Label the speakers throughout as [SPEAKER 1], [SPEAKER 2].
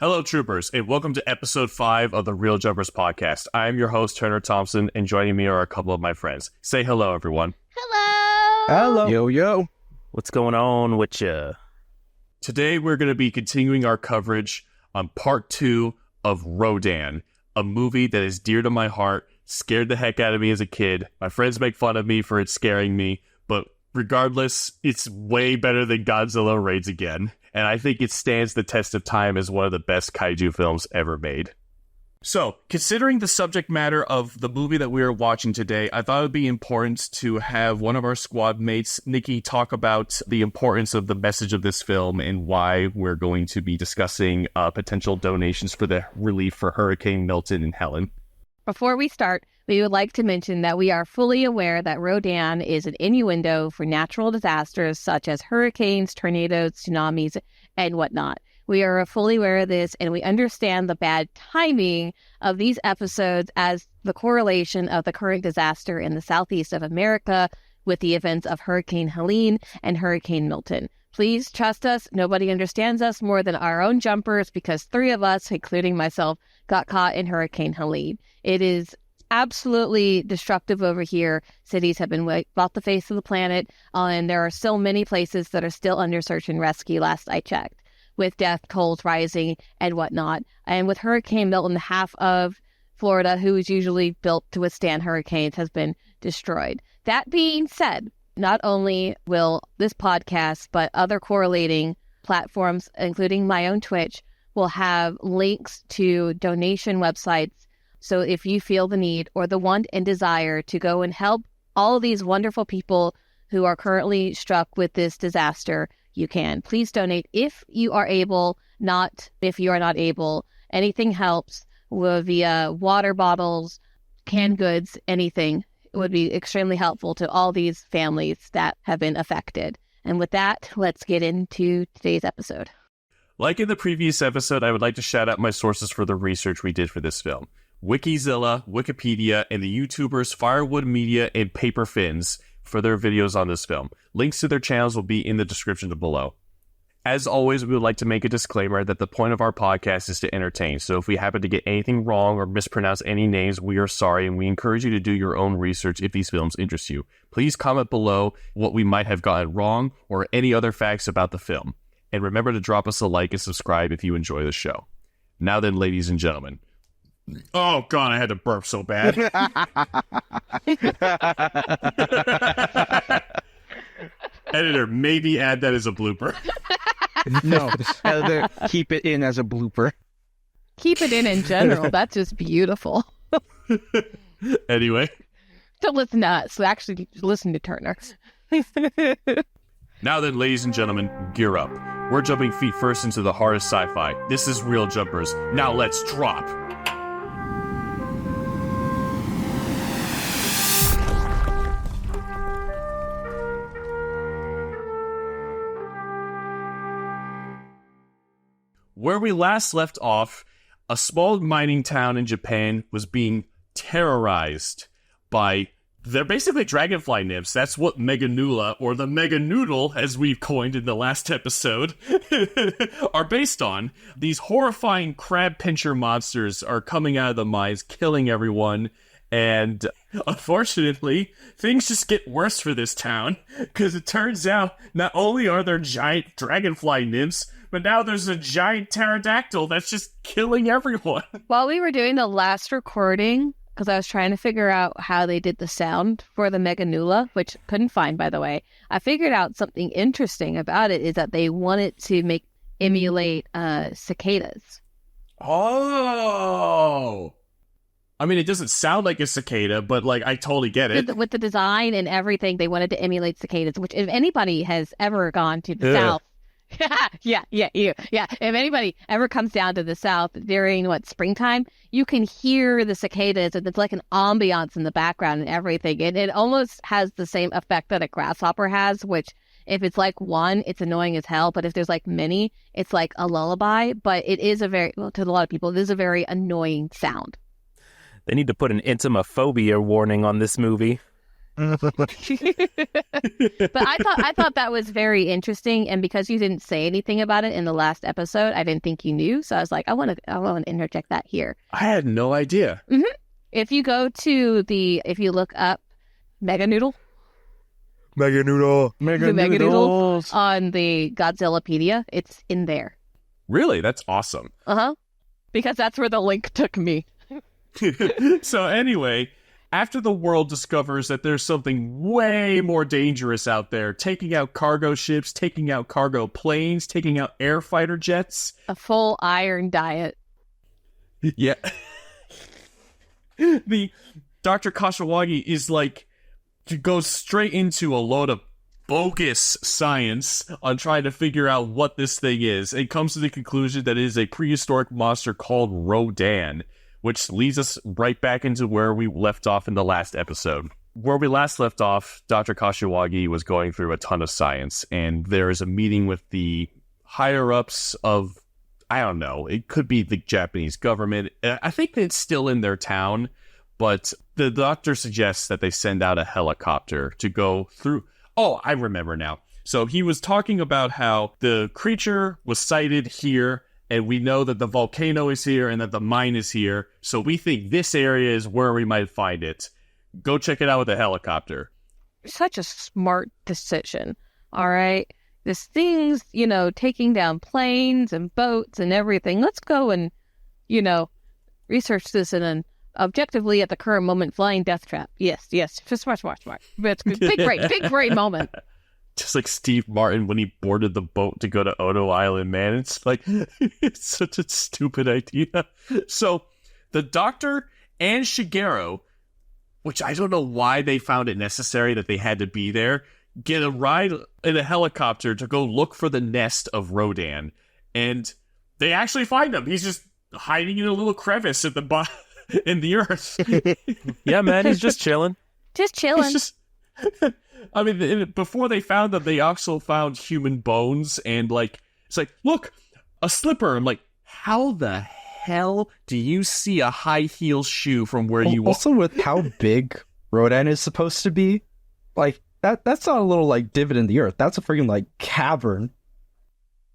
[SPEAKER 1] Hello, troopers, and welcome to episode 5 of the Real Jumpers podcast. I am your host, Terner Thompson, and joining me are a couple of my friends. Say hello, everyone.
[SPEAKER 2] Hello!
[SPEAKER 3] Hello.
[SPEAKER 4] Yo, yo.
[SPEAKER 3] What's going on with you?
[SPEAKER 1] Today, we're going to be continuing our coverage on part 2 of Rodan, a movie that is dear to my heart, scared the heck out of me as a kid. My friends make fun of me for it scaring me, but regardless, it's way better than Godzilla Raids Again. And I think it stands the test of time as one of the best kaiju films ever made. So, considering the subject matter of the movie that we are watching today, I thought it would be important to have one of our squad mates, Nikki, talk about the importance of the message of this film and why we're going to be discussing potential donations for the relief for Hurricane Milton and Helen.
[SPEAKER 2] Before we start, we would like to mention that we are fully aware that Rodan is an innuendo for natural disasters such as hurricanes, tornadoes, tsunamis, and whatnot. We are fully aware of this, and we understand the bad timing of these episodes as the correlation of the current disaster in the southeast of America with the events of Hurricane Helene and Hurricane Milton. Please trust us. Nobody understands us more than our own jumpers because 3 of us, including myself, got caught in Hurricane Helene. It is absolutely destructive over here. Cities have been wiped off the face of the planet, and there are still many places that are still under search and rescue, last I checked, with death tolls rising and whatnot. And with Hurricane Milton, half of Florida, who is usually built to withstand hurricanes, has been destroyed. That being said, not only will this podcast, but other correlating platforms, including my own Twitch, will have links to donation websites. So if you feel the need or the want and desire to go and help all of these wonderful people who are currently struck with this disaster, you can. Please donate if you are able, not if you are not able. Anything helps via water bottles, canned goods, anything. It would be extremely helpful to all these families that have been affected. And with that, let's get into today's episode.
[SPEAKER 1] Like in the previous episode, I would like to shout out my sources for the research we did for this film. Wikizilla, Wikipedia, and the YouTubers Firewood Media and Paper Fins for their videos on this film. Links to their channels will be in the description below. As always, we would like to make a disclaimer that the point of our podcast is to entertain, so if we happen to get anything wrong or mispronounce any names, we are sorry, and we encourage you to do your own research if these films interest you. Please comment below what we might have gotten wrong or any other facts about the film. And remember to drop us a like and subscribe if you enjoy the show. Now then, ladies and gentlemen. Oh, God, I had to burp so bad. Editor, maybe add that as a blooper.
[SPEAKER 4] No, editor, keep it in as a blooper.
[SPEAKER 2] Keep it in general. That's just beautiful.
[SPEAKER 1] Anyway.
[SPEAKER 2] Don't listen to us. Actually, listen to Terner.
[SPEAKER 1] Now then, ladies and gentlemen, gear up. We're jumping feet first into the heart of sci-fi. This is Real Jumpers. Now let's drop. Where we last left off, a small mining town in Japan was being terrorized by, they're basically dragonfly nymphs. That's what Meganula, or the Meganoodle, as we've coined in the last episode, are based on. These horrifying crab pincher monsters are coming out of the mines, killing everyone. And unfortunately, things just get worse for this town, because it turns out not only are there giant dragonfly nymphs, but now there's a giant pterodactyl that's just killing everyone.
[SPEAKER 2] While we were doing the last recording, because I was trying to figure out how they did the sound for the Meganula, which couldn't find, by the way, I figured out something interesting about it is that they wanted to emulate cicadas.
[SPEAKER 1] Oh! I mean, it doesn't sound like a cicada, but, like, I totally get it.
[SPEAKER 2] With the design and everything, they wanted to emulate cicadas, which if anybody has ever gone to the South, Yeah. If anybody ever comes down to the South during springtime, you can hear the cicadas, and it's like an ambiance in the background and everything. And it almost has the same effect that a grasshopper has, which if it's like one, it's annoying as hell. But if there's like many, it's like a lullaby. But it is to a lot of people, it is a very annoying sound.
[SPEAKER 3] They need to put an intimaphobia warning on this movie.
[SPEAKER 2] But I thought that was very interesting, and because you didn't say anything about it in the last episode, I didn't think you knew. So I was like, I want to interject that here.
[SPEAKER 1] I had no idea.
[SPEAKER 2] Mm-hmm. If you go to if you look up Meganulon on the Godzillapedia, it's in there.
[SPEAKER 1] Really? That's awesome.
[SPEAKER 2] Because that's where the link took me.
[SPEAKER 1] So anyway, after the world discovers that there's something way more dangerous out there, taking out cargo ships, taking out cargo planes, taking out air fighter jets.
[SPEAKER 2] A full iron diet.
[SPEAKER 1] Yeah. The Dr. Kashiwagi is like, goes straight into a load of bogus science on trying to figure out what this thing is. It comes to the conclusion that it is a prehistoric monster called Rodan, which leads us right back into where we left off in the last episode. Where we last left off, Dr. Kashiwagi was going through a ton of science, and there is a meeting with the higher-ups of, I don't know, it could be the Japanese government. I think it's still in their town, but the doctor suggests that they send out a helicopter to go through. Oh, I remember now. So he was talking about how the creature was sighted here, and we know that the volcano is here and that the mine is here, so we think this area is where we might find it. Go check it out with a helicopter.
[SPEAKER 2] Such a smart decision, all right? This thing's, taking down planes and boats and everything. Let's go and, research this in an objectively at the current moment flying death trap. Yes. Smart. It's big brain moment.
[SPEAKER 1] Just like Steve Martin when he boarded the boat to go to Odo Island, man. It's like, it's such a stupid idea. So the doctor and Shigeru, which I don't know why they found it necessary that they had to be there, get a ride in a helicopter to go look for the nest of Rodan. And they actually find him. He's just hiding in a little crevice at the in the earth.
[SPEAKER 3] Yeah, man, he's just chilling.
[SPEAKER 2] Just chilling.
[SPEAKER 1] I mean, before they found them, they also found human bones, and it's like, look, a slipper. I'm like, how the hell do you see a high heel shoe from where you
[SPEAKER 4] also with how big Rodan is supposed to be? Like that's not a little divot in the earth. That's a freaking cavern.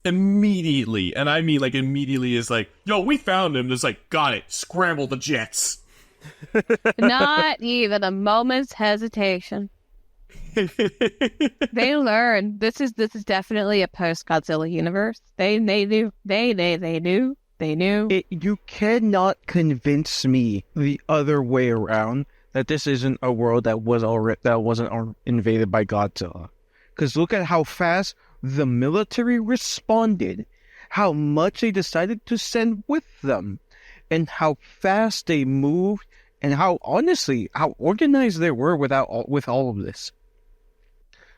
[SPEAKER 1] Immediately, and I mean immediately is like, yo, we found him. It's like, got it. Scramble the jets.
[SPEAKER 2] Not even a moment's hesitation. They learned this is definitely a post-Godzilla universe. They knew. They knew.
[SPEAKER 4] You cannot convince me the other way around that this isn't a world that wasn't invaded by Godzilla. Because look at how fast the military responded, how much they decided to send with them, and how fast they moved, and how organized they were with all of this.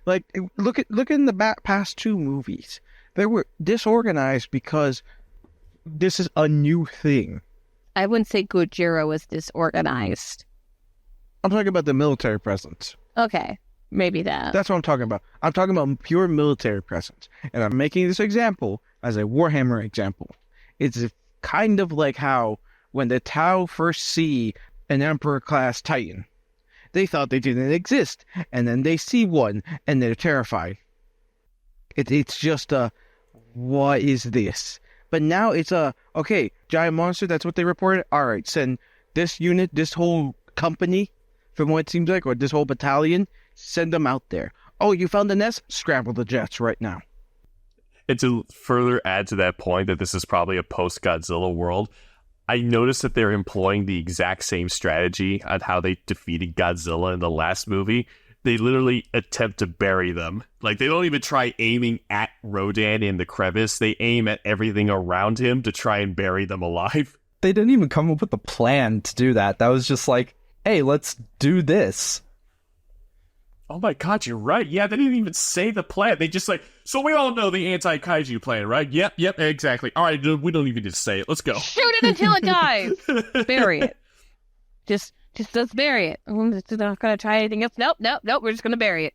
[SPEAKER 4] Look in the past two movies. They were disorganized because this is a new thing.
[SPEAKER 2] I wouldn't say Gojira was disorganized.
[SPEAKER 4] I'm talking about the military presence.
[SPEAKER 2] Okay, maybe that.
[SPEAKER 4] That's what I'm talking about. I'm talking about pure military presence. And I'm making this example as a Warhammer example. It's kind of like how when the Tau first see an Emperor-class Titan, they thought they didn't exist, and then they see one, and they're terrified. It's just what is this? But now it's okay, giant monster, that's what they reported? Alright, send this unit, this whole company, from what it seems like, or this whole battalion, send them out there. Oh, you found the nest? Scramble the jets right now.
[SPEAKER 1] And to further add to that point that this is probably a post-Godzilla world, I noticed that they're employing the exact same strategy on how they defeated Godzilla in the last movie. They literally attempt to bury them. They don't even try aiming at Rodan in the crevice. They aim at everything around him to try and bury them alive.
[SPEAKER 4] They didn't even come up with a plan to do that. That was just like, hey, let's do this.
[SPEAKER 1] Oh my god, you're right. Yeah, they didn't even say the plan. They just so we all know the anti-kaiju plan, right? Yep, exactly. All right, we don't even need to say it. Let's go.
[SPEAKER 2] Shoot it until it dies. Bury it. Just let's bury it. I'm just not going to try anything else. Nope. We're just going to bury it.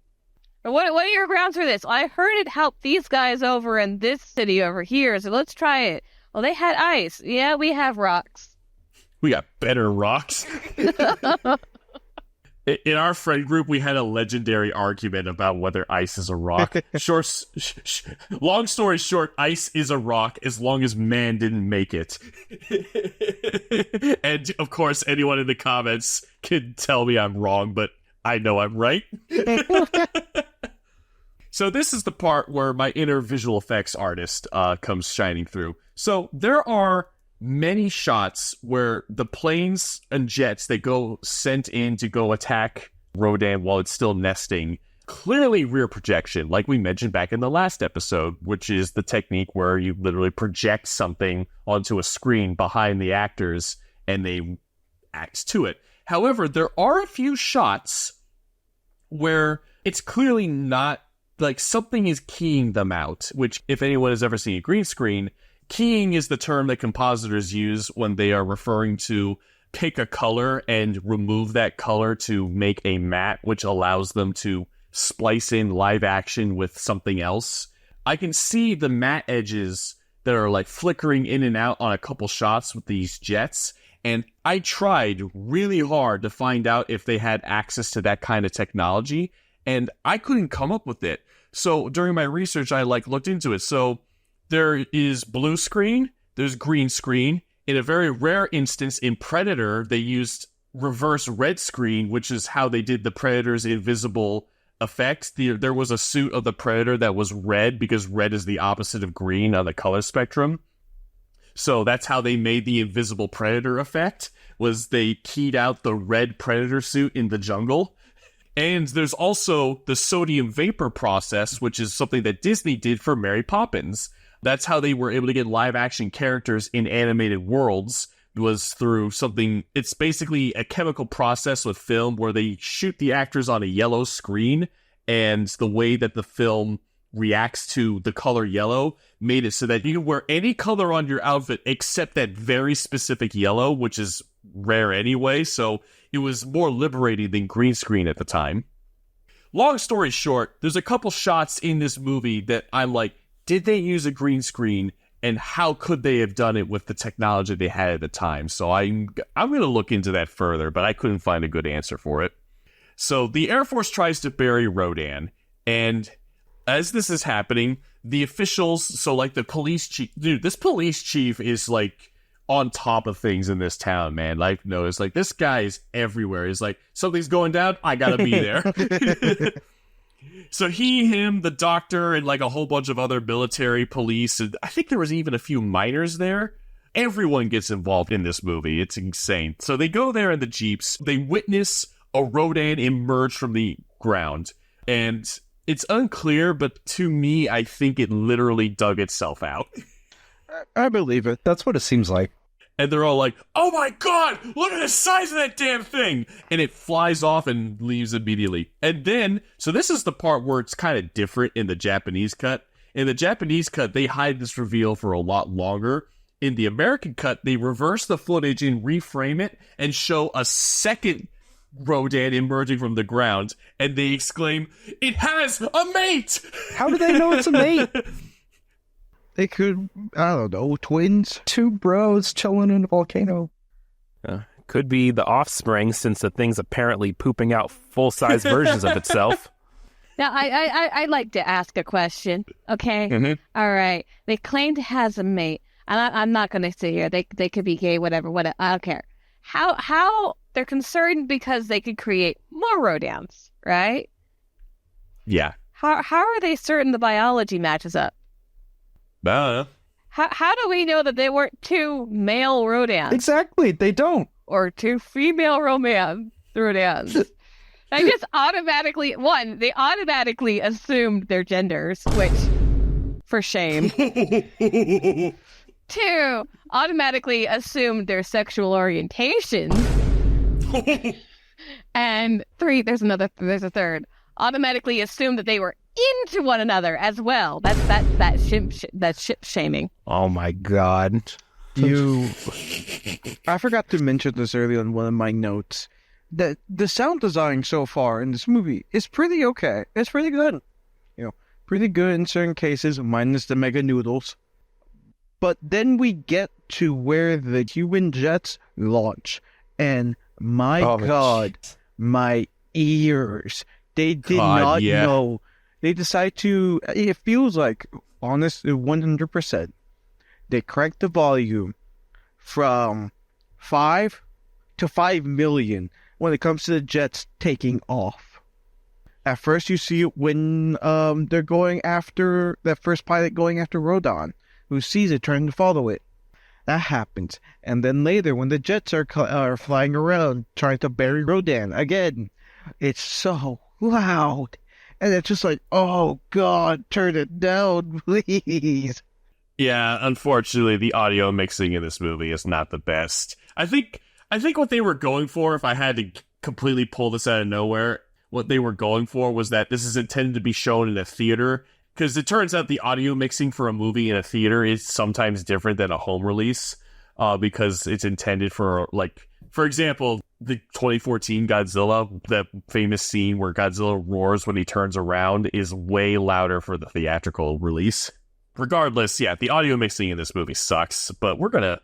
[SPEAKER 2] What are your grounds for this? I heard it helped these guys over in this city over here, so let's try it. Well, they had ice. Yeah, we have rocks.
[SPEAKER 1] We got better rocks. In our friend group, we had a legendary argument about whether ice is a rock. Long story short, ice is a rock as long as man didn't make it. And, of course, anyone in the comments can tell me I'm wrong, but I know I'm right. So this is the part where my inner visual effects artist comes shining through. So there are many shots where the planes and jets that go sent in to go attack Rodan while it's still nesting, clearly rear projection, like we mentioned back in the last episode, which is the technique where you literally project something onto a screen behind the actors and they act to it. However, there are a few shots where it's clearly not, like, something is keying them out, which, if anyone has ever seen a green screen, keying is the term that compositors use when they are referring to pick a color and remove that color to make a matte, which allows them to splice in live action with something else. I can see the matte edges that are like flickering in and out on a couple shots with these jets, and I tried really hard to find out if they had access to that kind of technology, and I couldn't come up with it. So during my research, I looked into it. So there is blue screen, there's green screen. In a very rare instance in Predator, they used reverse red screen, which is how they did the Predator's invisible effect. There was a suit of the Predator that was red because red is the opposite of green on the color spectrum. So that's how they made the invisible Predator effect, was they keyed out the red Predator suit in the jungle. And there's also the sodium vapor process, which is something that Disney did for Mary Poppins. That's how they were able to get live action characters in animated worlds, was through something. It's basically a chemical process with film where they shoot the actors on a yellow screen, and the way that the film reacts to the color yellow made it so that you can wear any color on your outfit except that very specific yellow, which is rare anyway. So it was more liberating than green screen at the time. Long story short, there's a couple shots in this movie that I'm like, did they use a green screen, and how could they have done it with the technology they had at the time? So I'm going to look into that further, but I couldn't find a good answer for it. So the Air Force tries to bury Rodan, and as this is happening, the officials, so like the police chief, dude, this police chief is like on top of things in this town, man. I've noticed, like, this guy is everywhere. He's like, something's going down, I gotta be there. So him, the doctor, and like a whole bunch of other military police, and I think there was even a few miners there. Everyone gets involved in this movie. It's insane. So they go there in the jeeps. They witness a Rodan emerge from the ground. And it's unclear, but to me, I think it literally dug itself out.
[SPEAKER 4] I believe it.
[SPEAKER 5] That's what it seems like.
[SPEAKER 1] And they're all like, oh my god, look at the size of that damn thing! And it flies off and leaves immediately. And then, so this is the part where it's kind of different in the Japanese cut. In the Japanese cut, they hide this reveal for a lot longer. In the American cut, they reverse the footage and reframe it and show a second Rodan emerging from the ground. And they exclaim, it has a mate!
[SPEAKER 5] How do they know it's a mate?
[SPEAKER 4] They could, I don't know, twins?
[SPEAKER 5] Two bros chilling in a volcano.
[SPEAKER 3] Could be the offspring, since the thing's apparently pooping out full-size versions of itself.
[SPEAKER 2] Now, I'd like to ask a question, okay?
[SPEAKER 1] Mm-hmm.
[SPEAKER 2] All right. They claim it has a mate, and I'm not going to sit here. They could be gay, whatever. I don't care. How they're concerned because they could create more Rodans, right?
[SPEAKER 1] Yeah.
[SPEAKER 2] How are they certain the biology matches up? How do we know that they weren't two male Rodans?
[SPEAKER 5] Exactly, they don't.
[SPEAKER 2] Or two female Rodans? I just automatically, they automatically assumed their genders, which, for shame. Two, automatically assumed their sexual orientation. And three, there's a third. Automatically assumed that they were into one another as well. That's ship shaming.
[SPEAKER 3] Oh my god.
[SPEAKER 4] I forgot to mention this earlier in one of my notes, that the sound design so far in this movie is pretty okay. It's pretty good. Pretty good in certain cases, minus the mega noodles. But then we get to where the human jets launch, and my god, my years. They did
[SPEAKER 1] God,
[SPEAKER 4] not
[SPEAKER 1] yeah.
[SPEAKER 4] know. They decide to. It feels like, honest, 100%. They cranked the volume from 5 to 5 million when it comes to the jets taking off. At first, you see it when they're going after that first pilot going after Rodan, who sees it trying to follow it. That happens, and then later when the jets are flying around trying to bury Rodan again, it's so loud, and it's just like, oh God, turn it down, please.
[SPEAKER 1] Yeah, unfortunately, the audio mixing in this movie is not the best. I think what they were going for, if I had to completely pull this out of nowhere, what they were going for was that this is intended to be shown in a theater, because it turns out the audio mixing for a movie in a theater is sometimes different than a home release, because it's intended for, like, for example, the 2014 Godzilla, that famous scene where Godzilla roars when he turns around is way louder for the theatrical release. Regardless, yeah, the audio mixing in this movie sucks, but we're gonna...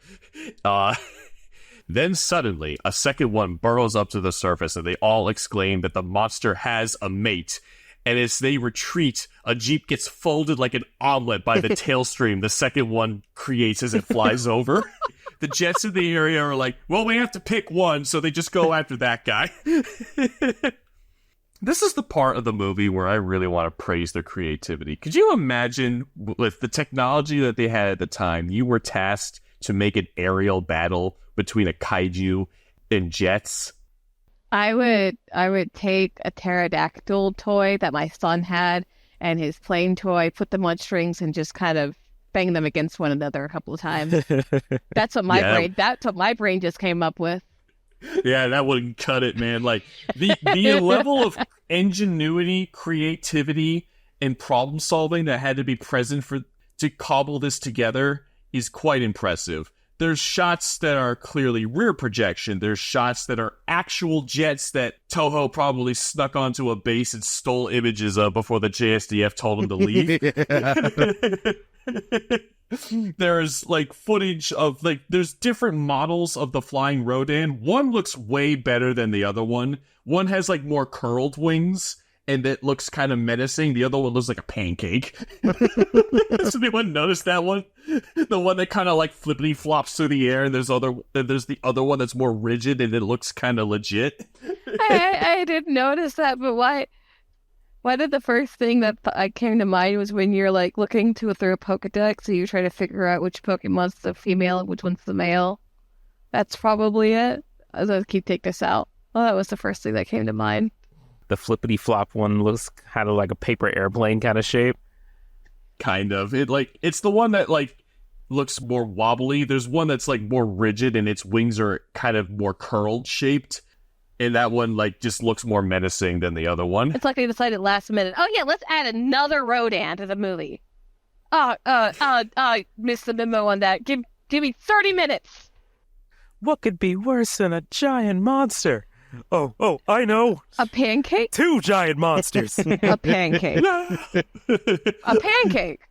[SPEAKER 1] Then suddenly, a second one burrows up to the surface, and they all exclaim that the monster has a mate. And as they retreat, a jeep gets folded like an omelet by the tailstream the second one creates as it flies over. The jets in the area are like, well, we have to pick one, so they just go after that guy. This is the part of the movie where I really want to praise their creativity. Could you imagine, with the technology that they had at the time, you were tasked to make an aerial battle between a kaiju and jets?
[SPEAKER 2] I would take a pterodactyl toy that my son had and his plane toy, put them on strings, and just kind of bang them against one another a couple of times. That's what my brain just came up with.
[SPEAKER 1] Yeah, that wouldn't cut it, man. Like the level of ingenuity, creativity, and problem solving that had to be present to cobble this together is quite impressive. There's shots that are clearly rear projection. There's shots that are actual jets that Toho probably snuck onto a base and stole images of before the JSDF told them to leave. There's like footage of there's different models of the flying Rodan. One looks way better than the other one. One has like more curled wings and it looks kind of menacing. The other one looks like a pancake. Does anyone notice that one? The one that kind of like flippity flops through the air, and there's the other one that's more rigid and it looks kind of legit.
[SPEAKER 2] I didn't notice that, but why did the first thing that came to mind was when you're like looking through a Pokedex, so you try to figure out which Pokemon's the female and which one's the male. That's probably it. As I keep take this out. Well, that was the first thing that came to mind.
[SPEAKER 3] The flippity flop one looks kind of like a paper airplane kind of shape.
[SPEAKER 1] Kind of. It's the one that looks more wobbly. There's one that's more rigid and its wings are kind of more curled shaped. And that one just looks more menacing than the other one.
[SPEAKER 2] It's like they decided last minute, oh yeah, let's add another Rodan to the movie. Missed the memo on that. Give me 30 minutes.
[SPEAKER 3] What could be worse than a giant monster? Oh, I know.
[SPEAKER 2] A pancake?
[SPEAKER 3] 2 giant monsters.
[SPEAKER 2] A pancake. A pancake.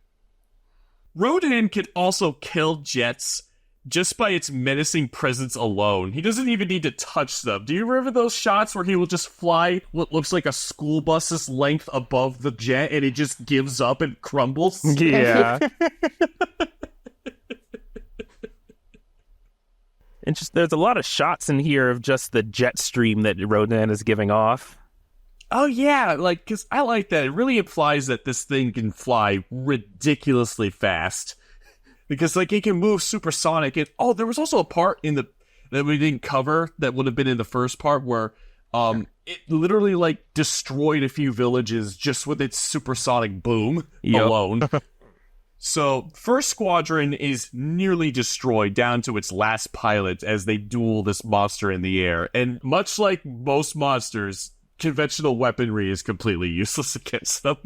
[SPEAKER 1] Rodan can also kill jets just by its menacing presence alone. He doesn't even need to touch them. Do you remember those shots where he will just fly what looks like a school bus's length above the jet and it just gives up and crumbles?
[SPEAKER 3] Yeah. And there's a lot of shots in here of just the jet stream that Rodan is giving off.
[SPEAKER 1] Oh yeah, because I like that. It really implies that this thing can fly ridiculously fast. Because it can move supersonic. And there was also a part that we didn't cover that would have been in the first part where it literally destroyed a few villages just with its supersonic boom alone. So, First Squadron is nearly destroyed down to its last pilot as they duel this monster in the air. And much like most monsters, conventional weaponry is completely useless against them.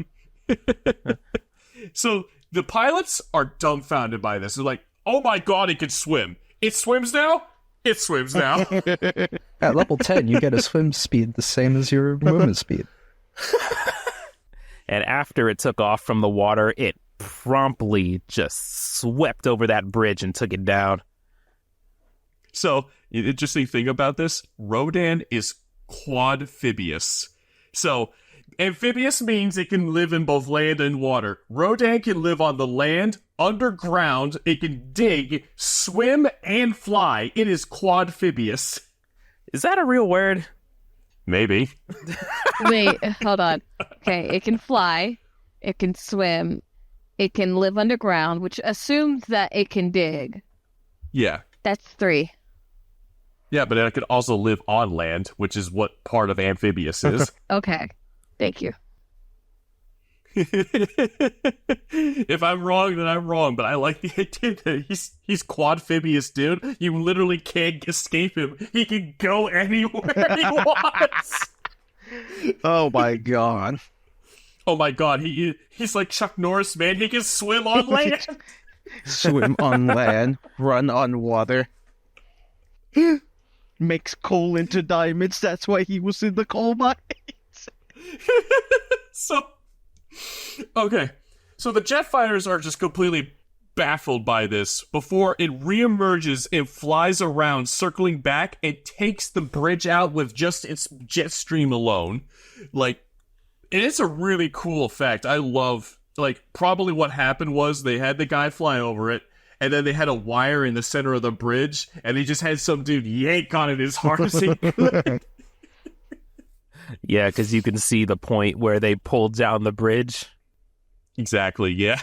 [SPEAKER 1] So, the pilots are dumbfounded by this. They're like, oh my god, it can swim. It swims now? It swims now.
[SPEAKER 5] At level 10, you get a swim speed the same as your movement speed.
[SPEAKER 3] And after it took off from the water, it promptly just swept over that bridge and took it down.
[SPEAKER 1] So, the interesting thing about this, Rodan is quadphibious. So, amphibious means it can live in both land and water. Rodan can live on the land, underground, it can dig, swim, and fly. It is quadphibious.
[SPEAKER 3] Is that a real word?
[SPEAKER 1] Maybe.
[SPEAKER 2] Wait, hold on. Okay, it can fly, it can swim, it can live underground, which assumes that it can dig.
[SPEAKER 1] Yeah.
[SPEAKER 2] That's 3.
[SPEAKER 1] Yeah, but it could also live on land, which is what part of amphibious is.
[SPEAKER 2] Okay, thank you.
[SPEAKER 1] If I'm wrong, then I'm wrong, but I like the idea that he's quadphibious, dude. You literally can't escape him. He can go anywhere he wants.
[SPEAKER 4] Oh my god.
[SPEAKER 1] Oh my god, he's like Chuck Norris, man. He can swim on land.
[SPEAKER 4] Swim on land, run on water. Makes coal into diamonds. That's why he was in the coal mines.
[SPEAKER 1] Okay. So the jet fighters are just completely baffled by this before it reemerges and flies around, circling back and takes the bridge out with just its jet stream alone. Like, and it's a really cool effect. I love, like, probably what happened was they had the guy fly over it, and then they had a wire in the center of the bridge, and they just had some dude yank on it as hard as he could.
[SPEAKER 3] Yeah, because you can see the point where they pulled down the bridge.
[SPEAKER 1] Exactly, yeah.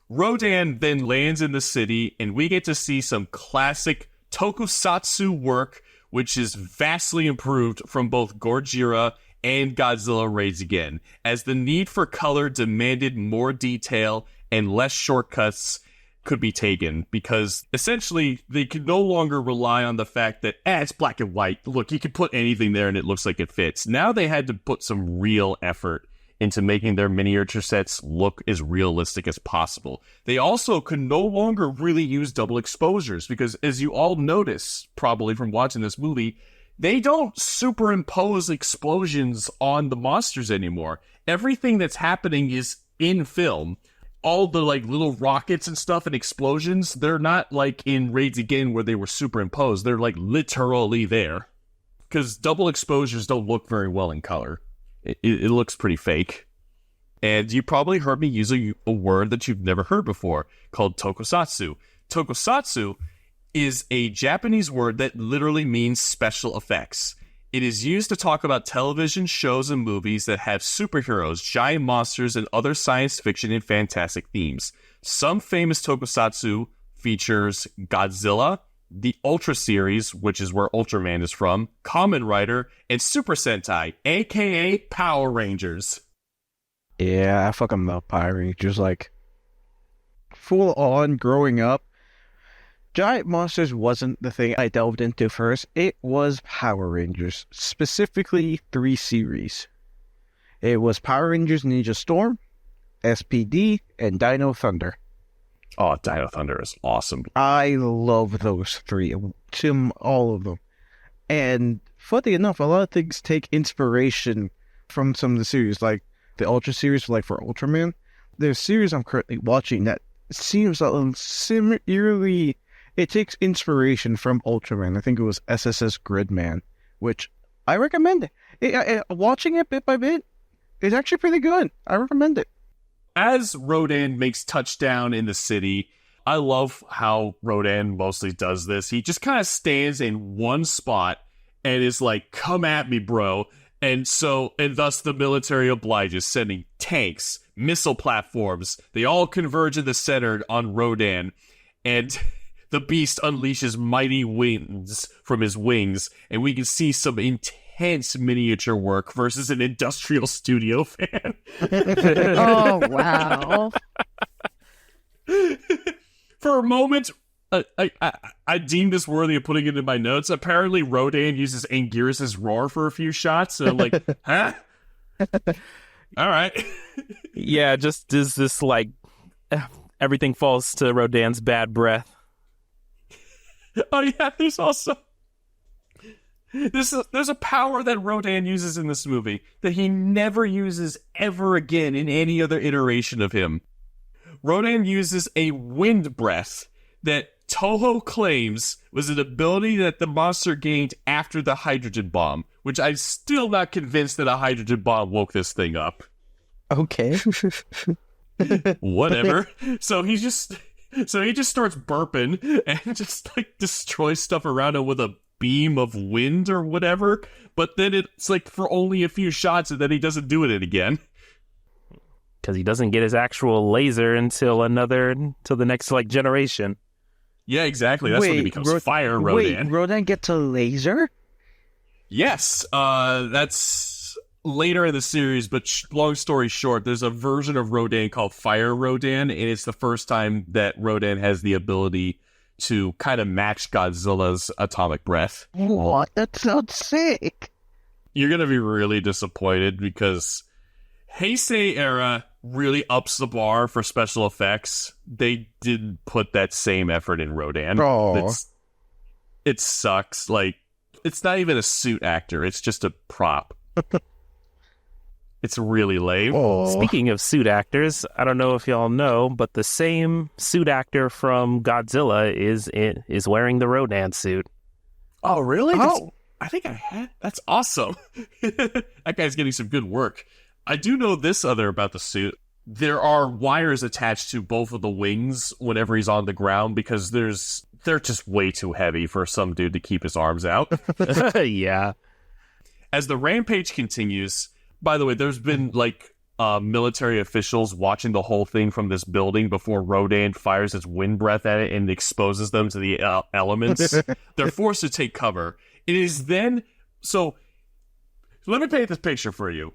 [SPEAKER 1] Rodan then lands in the city, and we get to see some classic tokusatsu work, which is vastly improved from both Gojira and Godzilla Raids Again, as the need for color demanded more detail and less shortcuts could be taken, because essentially they could no longer rely on the fact that, it's black and white. Look, you can put anything there and it looks like it fits. Now they had to put some real effort into making their miniature sets look as realistic as possible. They also could no longer really use double exposures, because as you all notice, probably from watching this movie, they don't superimpose explosions on the monsters anymore. Everything that's happening is in film. All the like little rockets and stuff and explosions, they're not like in Raids Again where they were superimposed. They're like literally there. Because double exposures don't look very well in color. It looks pretty fake. And you probably heard me use a word that you've never heard before called tokusatsu. Tokusatsu is a Japanese word that literally means special effects. It is used to talk about television shows and movies that have superheroes, giant monsters, and other science fiction and fantastic themes. Some famous tokusatsu features Godzilla, the Ultra series, which is where Ultraman is from, Kamen Rider, and Super Sentai, aka Power Rangers.
[SPEAKER 4] Yeah, I fucking love Power Rangers. Like, full on growing up, giant monsters wasn't the thing I delved into first. It was Power Rangers, specifically 3 series. It was Power Rangers Ninja Storm, SPD, and Dino Thunder.
[SPEAKER 1] Oh, Dino Thunder is awesome.
[SPEAKER 4] I love those 3, all of them. And funny enough, a lot of things take inspiration from some of the series, like the Ultra series, like for Ultraman. There's a series I'm currently watching that seems similarly. It takes inspiration from Ultraman. I think it was SSS Gridman, which I recommend. Watching it bit by bit, it's actually pretty good. I recommend it.
[SPEAKER 1] As Rodan makes touchdown in the city, I love how Rodan mostly does this. He just kind of stands in one spot and is like, come at me, bro. And thus the military obliges, sending tanks, missile platforms. They all converge in the center on Rodan. And the beast unleashes mighty winds from his wings. And we can see some intense miniature work versus an industrial studio fan.
[SPEAKER 2] Oh, wow.
[SPEAKER 1] For a moment, I deemed this worthy of putting it in my notes. Apparently, Rodan uses Anguirus' roar for a few shots, and I'm like, huh? All right.
[SPEAKER 3] Yeah, just is this like everything falls to Rodan's bad breath.
[SPEAKER 1] Oh yeah, there's also there's a power that Rodan uses in this movie that he never uses ever again in any other iteration of him. Rodan uses a wind breath that Toho claims was an ability that the monster gained after the hydrogen bomb, which I'm still not convinced that a hydrogen bomb woke this thing up.
[SPEAKER 5] Okay.
[SPEAKER 1] Whatever. So he just starts burping and just like destroys stuff around him with a beam of wind or whatever. But then it's like for only a few shots, and then he doesn't do it again.
[SPEAKER 3] Because he doesn't get his actual laser until the next like generation.
[SPEAKER 1] Yeah, exactly. That's when he becomes Fire Rodan.
[SPEAKER 4] Wait, Rodan gets a laser?
[SPEAKER 1] Yes, that's later in the series, but long story short, there's a version of Rodan called Fire Rodan, and it's the first time that Rodan has the ability to kind of match Godzilla's atomic breath.
[SPEAKER 4] What? That sounds sick.
[SPEAKER 1] You're going to be really disappointed because Heisei era really ups the bar for special effects. They didn't put that same effort in Rodan.
[SPEAKER 4] Oh.
[SPEAKER 1] It sucks. Like, it's not even a suit actor. It's just a prop. It's really lame.
[SPEAKER 4] Oh.
[SPEAKER 3] Speaking of suit actors, I don't know if y'all know, but the same suit actor from Godzilla is wearing the Rodan suit.
[SPEAKER 1] Oh, really?
[SPEAKER 4] Oh.
[SPEAKER 1] I think I had. That's awesome. That guy's getting some good work. I do know this other about the suit. There are wires attached to both of the wings whenever he's on the ground because they're just way too heavy for some dude to keep his arms out.
[SPEAKER 3] Yeah.
[SPEAKER 1] As the rampage continues, by the way, there's been like military officials watching the whole thing from this building before Rodan fires its wind breath at it and exposes them to the elements. They're forced to take cover. It is then... So, let me paint this picture for you.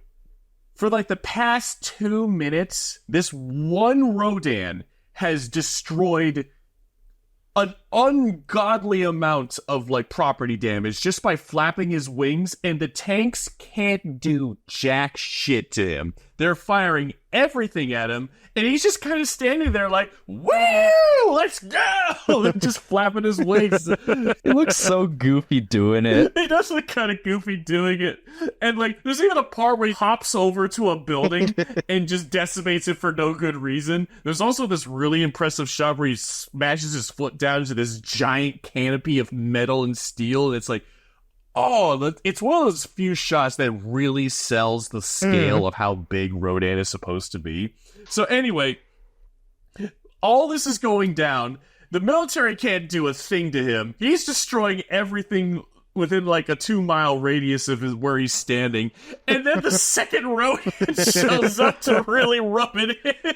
[SPEAKER 1] For like the past 2 minutes, this one Rodan has destroyed an ungodly amount of like property damage just by flapping his wings, and the tanks can't do jack shit to him. They're firing everything at him, and he's just kind of standing there like, woo, let's go! They're just flapping his wings.
[SPEAKER 5] It looks so goofy doing it.
[SPEAKER 1] He does look kind of goofy doing it. And like, there's even a part where he hops over to a building and just decimates it for no good reason. There's also this really impressive shot where he smashes his foot down into this giant canopy of metal and steel, and it's like, oh, it's one of those few shots that really sells the scale of how big Rodan is supposed to be. So anyway, all this is going down. The military can't do a thing to him. He's destroying everything within like a 2-mile radius of where he's standing. And then the second Rodan shows up to really rub it in.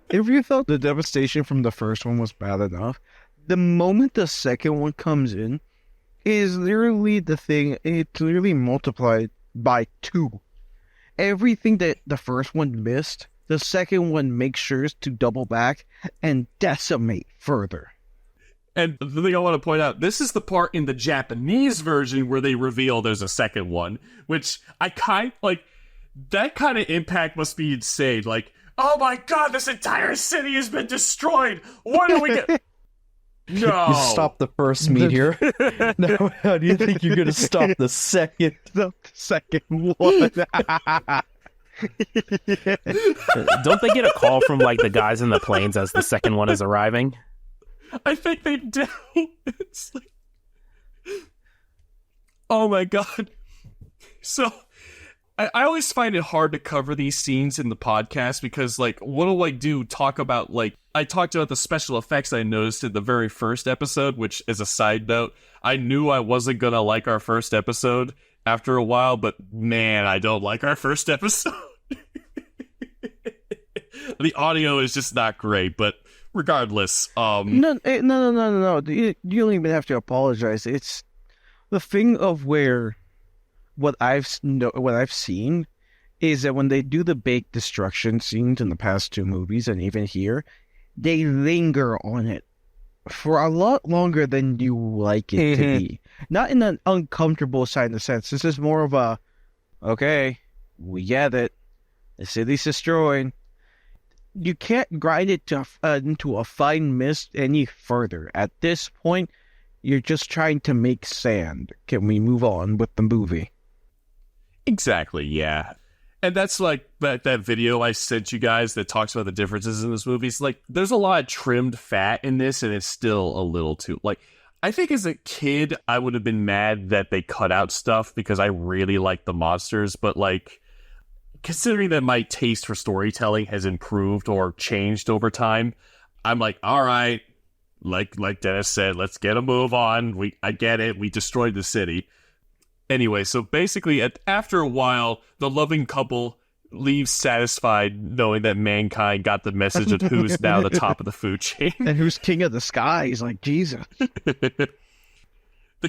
[SPEAKER 4] If you thought the devastation from the first one was bad enough, the moment the second one comes in, is literally the thing, it's literally multiplied by 2. Everything that the first one missed, the second one makes sure to double back and decimate further.
[SPEAKER 1] And the thing I want to point out, this is the part in the Japanese version where they reveal there's a second one, which I that kind of impact must be insane. Like, oh my god, this entire city has been destroyed! What do we get? No.
[SPEAKER 5] You stop the first meteor. Now, how do you think you're going to stop the second?
[SPEAKER 4] The second one.
[SPEAKER 3] Don't they get a call from like the guys in the planes as the second one is arriving?
[SPEAKER 1] I think they do. It's like, oh my god. So, I always find it hard to cover these scenes in the podcast because, like, what do I do? Talk about, like, I talked about the special effects I noticed in the very first episode, which, as a side note, I knew I wasn't gonna like our first episode after a while, but man, I don't like our first episode. The audio is just not great, but regardless,
[SPEAKER 4] No. You don't even have to apologize. It's the thing of where what I've seen is that when they do the big destruction scenes in the past 2 movies, and even here, they linger on it for a lot longer than you like it to be. Not in an uncomfortable kind of sense. This is more of a, okay, we get it. The city's destroyed. You can't grind it into a fine mist any further. At this point, you're just trying to make sand. Can we move on with the movie?
[SPEAKER 1] Exactly, yeah. And that's like that video I sent you guys that talks about the differences in this movie. It's like, there's a lot of trimmed fat in this, and it's still a little too... Like, I think as a kid, I would have been mad that they cut out stuff because I really like the monsters. But, like, considering that my taste for storytelling has improved or changed over time, I'm like, all right, like Dennis said, let's get a move on. I get it. We destroyed the city. Anyway, so basically, after a while, the loving couple leaves satisfied knowing that mankind got the message of who's now the top of the food chain.
[SPEAKER 4] And who's king of the skies, like Jesus.
[SPEAKER 1] The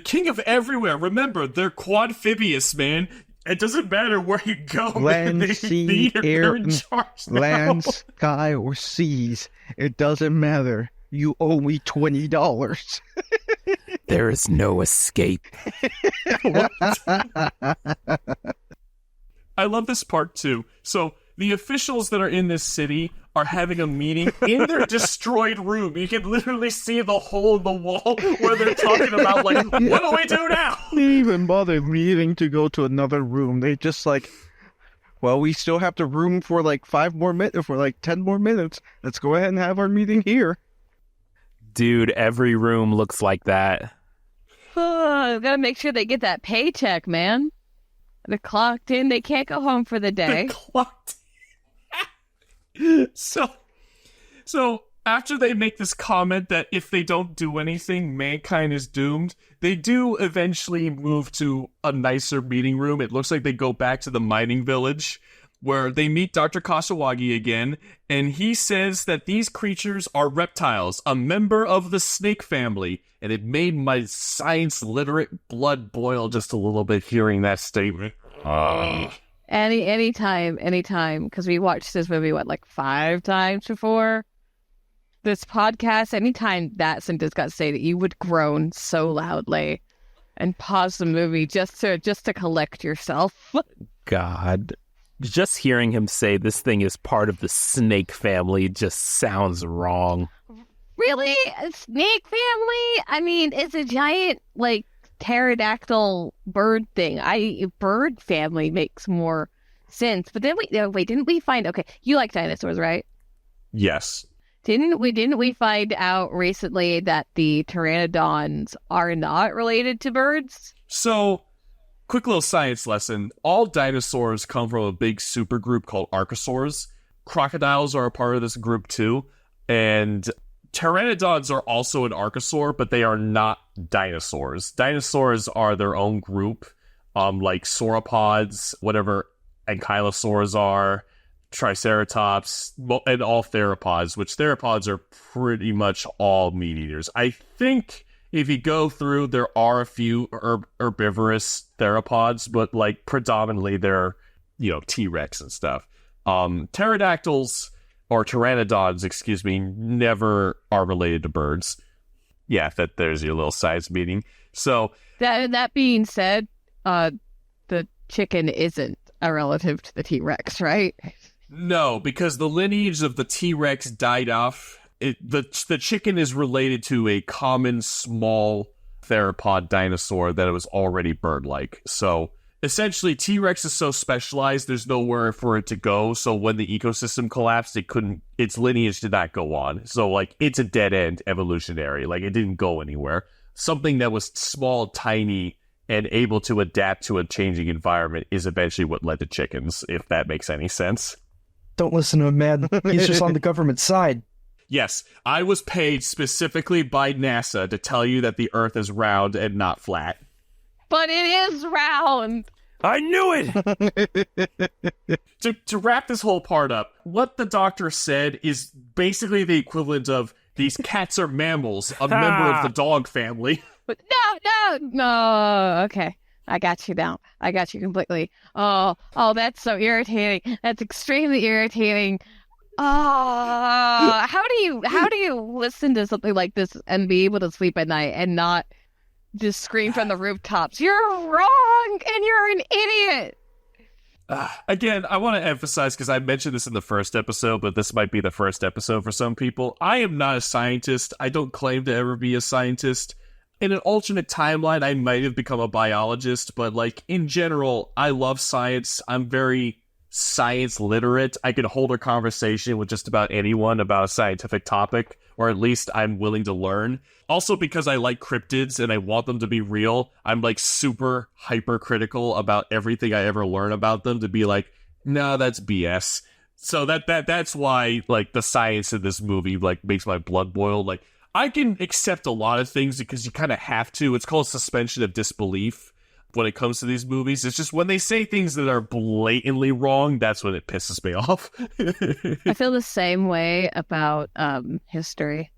[SPEAKER 1] king of everywhere. Remember, they're quadphibious, man. It doesn't matter where you go.
[SPEAKER 4] Land, sea, air, land, sky, or seas. It doesn't matter. You owe me $20.
[SPEAKER 3] There is no escape.
[SPEAKER 1] I love this part, too. So, the officials that are in this city are having a meeting in their destroyed room. You can literally see the hole in the wall where they're talking about, like, what do we do now?
[SPEAKER 4] They didn't even bother leaving to go to another room. They just, like, well, we still have the room for, like, 5 more minutes, for, like, 10 more minutes. Let's go ahead and have our meeting here.
[SPEAKER 3] Dude, every room looks like that.
[SPEAKER 2] Gotta make sure they get that paycheck, man. They're clocked in. They can't go home for the day.
[SPEAKER 1] They're clocked. So after they make this comment that if they don't do anything, mankind is doomed, they do eventually move to a nicer meeting room. It looks like they go back to the mining village where they meet Dr. Kasawagi again, and he says that these creatures are reptiles, a member of the snake family, and it made my science-literate blood boil just a little bit hearing that statement.
[SPEAKER 2] Anytime, because we watched this movie, 5 times before this podcast. Anytime that sentence got stated, you would groan so loudly and pause the movie just to collect yourself.
[SPEAKER 3] God. Just hearing him say this thing is part of the snake family just sounds wrong.
[SPEAKER 2] Really? A snake family? I mean, it's a giant, pterodactyl bird thing. Bird family makes more sense. But then didn't we find... Okay, you like dinosaurs, right?
[SPEAKER 1] Yes.
[SPEAKER 2] Didn't we find out recently that the pteranodons are not related to birds?
[SPEAKER 1] So... quick little science lesson. All dinosaurs come from a big supergroup called archosaurs. Crocodiles are a part of this group too. And pteranodons are also an archosaur, but they are not dinosaurs. Dinosaurs are their own group, like sauropods, whatever ankylosaurs are, triceratops, and all theropods, which theropods are pretty much all meat eaters. I think... if you go through, there are a few herbivorous theropods, but predominantly they're, T-Rex and stuff. Pterodactyls or pteranodons, excuse me, never are related to birds. Yeah, there's your little science meeting. So
[SPEAKER 2] that being said, the chicken isn't a relative to the T-Rex, right?
[SPEAKER 1] No, because the lineage of the T-Rex died off. The chicken is related to a common small theropod dinosaur that was already bird-like. So essentially, T-Rex is so specialized, there's nowhere for it to go. So when the ecosystem collapsed, its lineage did not go on. So it's a dead end evolutionary. It didn't go anywhere. Something that was small, tiny, and able to adapt to a changing environment is eventually what led to chickens, if that makes any sense.
[SPEAKER 5] Don't listen to him, man. He's just on the government side.
[SPEAKER 1] Yes, I was paid specifically by NASA to tell you that the Earth is round and not flat.
[SPEAKER 2] But it is round!
[SPEAKER 3] I knew it!
[SPEAKER 1] To wrap this whole part up, what the doctor said is basically the equivalent of, these cats are mammals, a member of the dog family.
[SPEAKER 2] But no, okay. I got you now. I got you completely. Oh, that's so irritating. That's extremely irritating. How do you listen to something like this and be able to sleep at night and not just scream from the rooftops, "You're wrong and you're an idiot"?
[SPEAKER 1] Again, I want to emphasize, because I mentioned this in the first episode, but this might be the first episode for some people. I am not a scientist. I don't claim to ever be a scientist. In an alternate timeline, I might have become a biologist, but in general, I love science. I'm very science literate. I can hold a conversation with just about anyone about a scientific topic or at least I'm willing to learn. Also, because I like cryptids and I want them to be real, I'm like super hypercritical about everything I ever learn about them to be like, no, that's BS. So that's why like the science in this movie like makes my blood boil. Like I can accept a lot of things because you kind of have to. It's called suspension of disbelief when it comes to these movies. It's just when they say things that are blatantly wrong, that's when it pisses me off.
[SPEAKER 2] I feel the same way about history.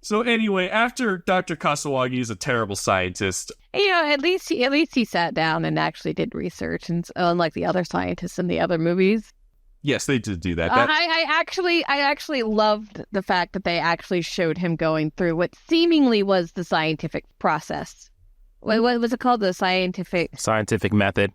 [SPEAKER 1] So anyway, after Dr. Kasawagi is a terrible scientist,
[SPEAKER 2] At least he sat down and actually did research, and unlike the other scientists in the other movies.
[SPEAKER 1] yes, they did do that.
[SPEAKER 2] I actually loved the fact that they actually showed him going through what seemingly was the scientific process. What was it called? The scientific
[SPEAKER 3] method.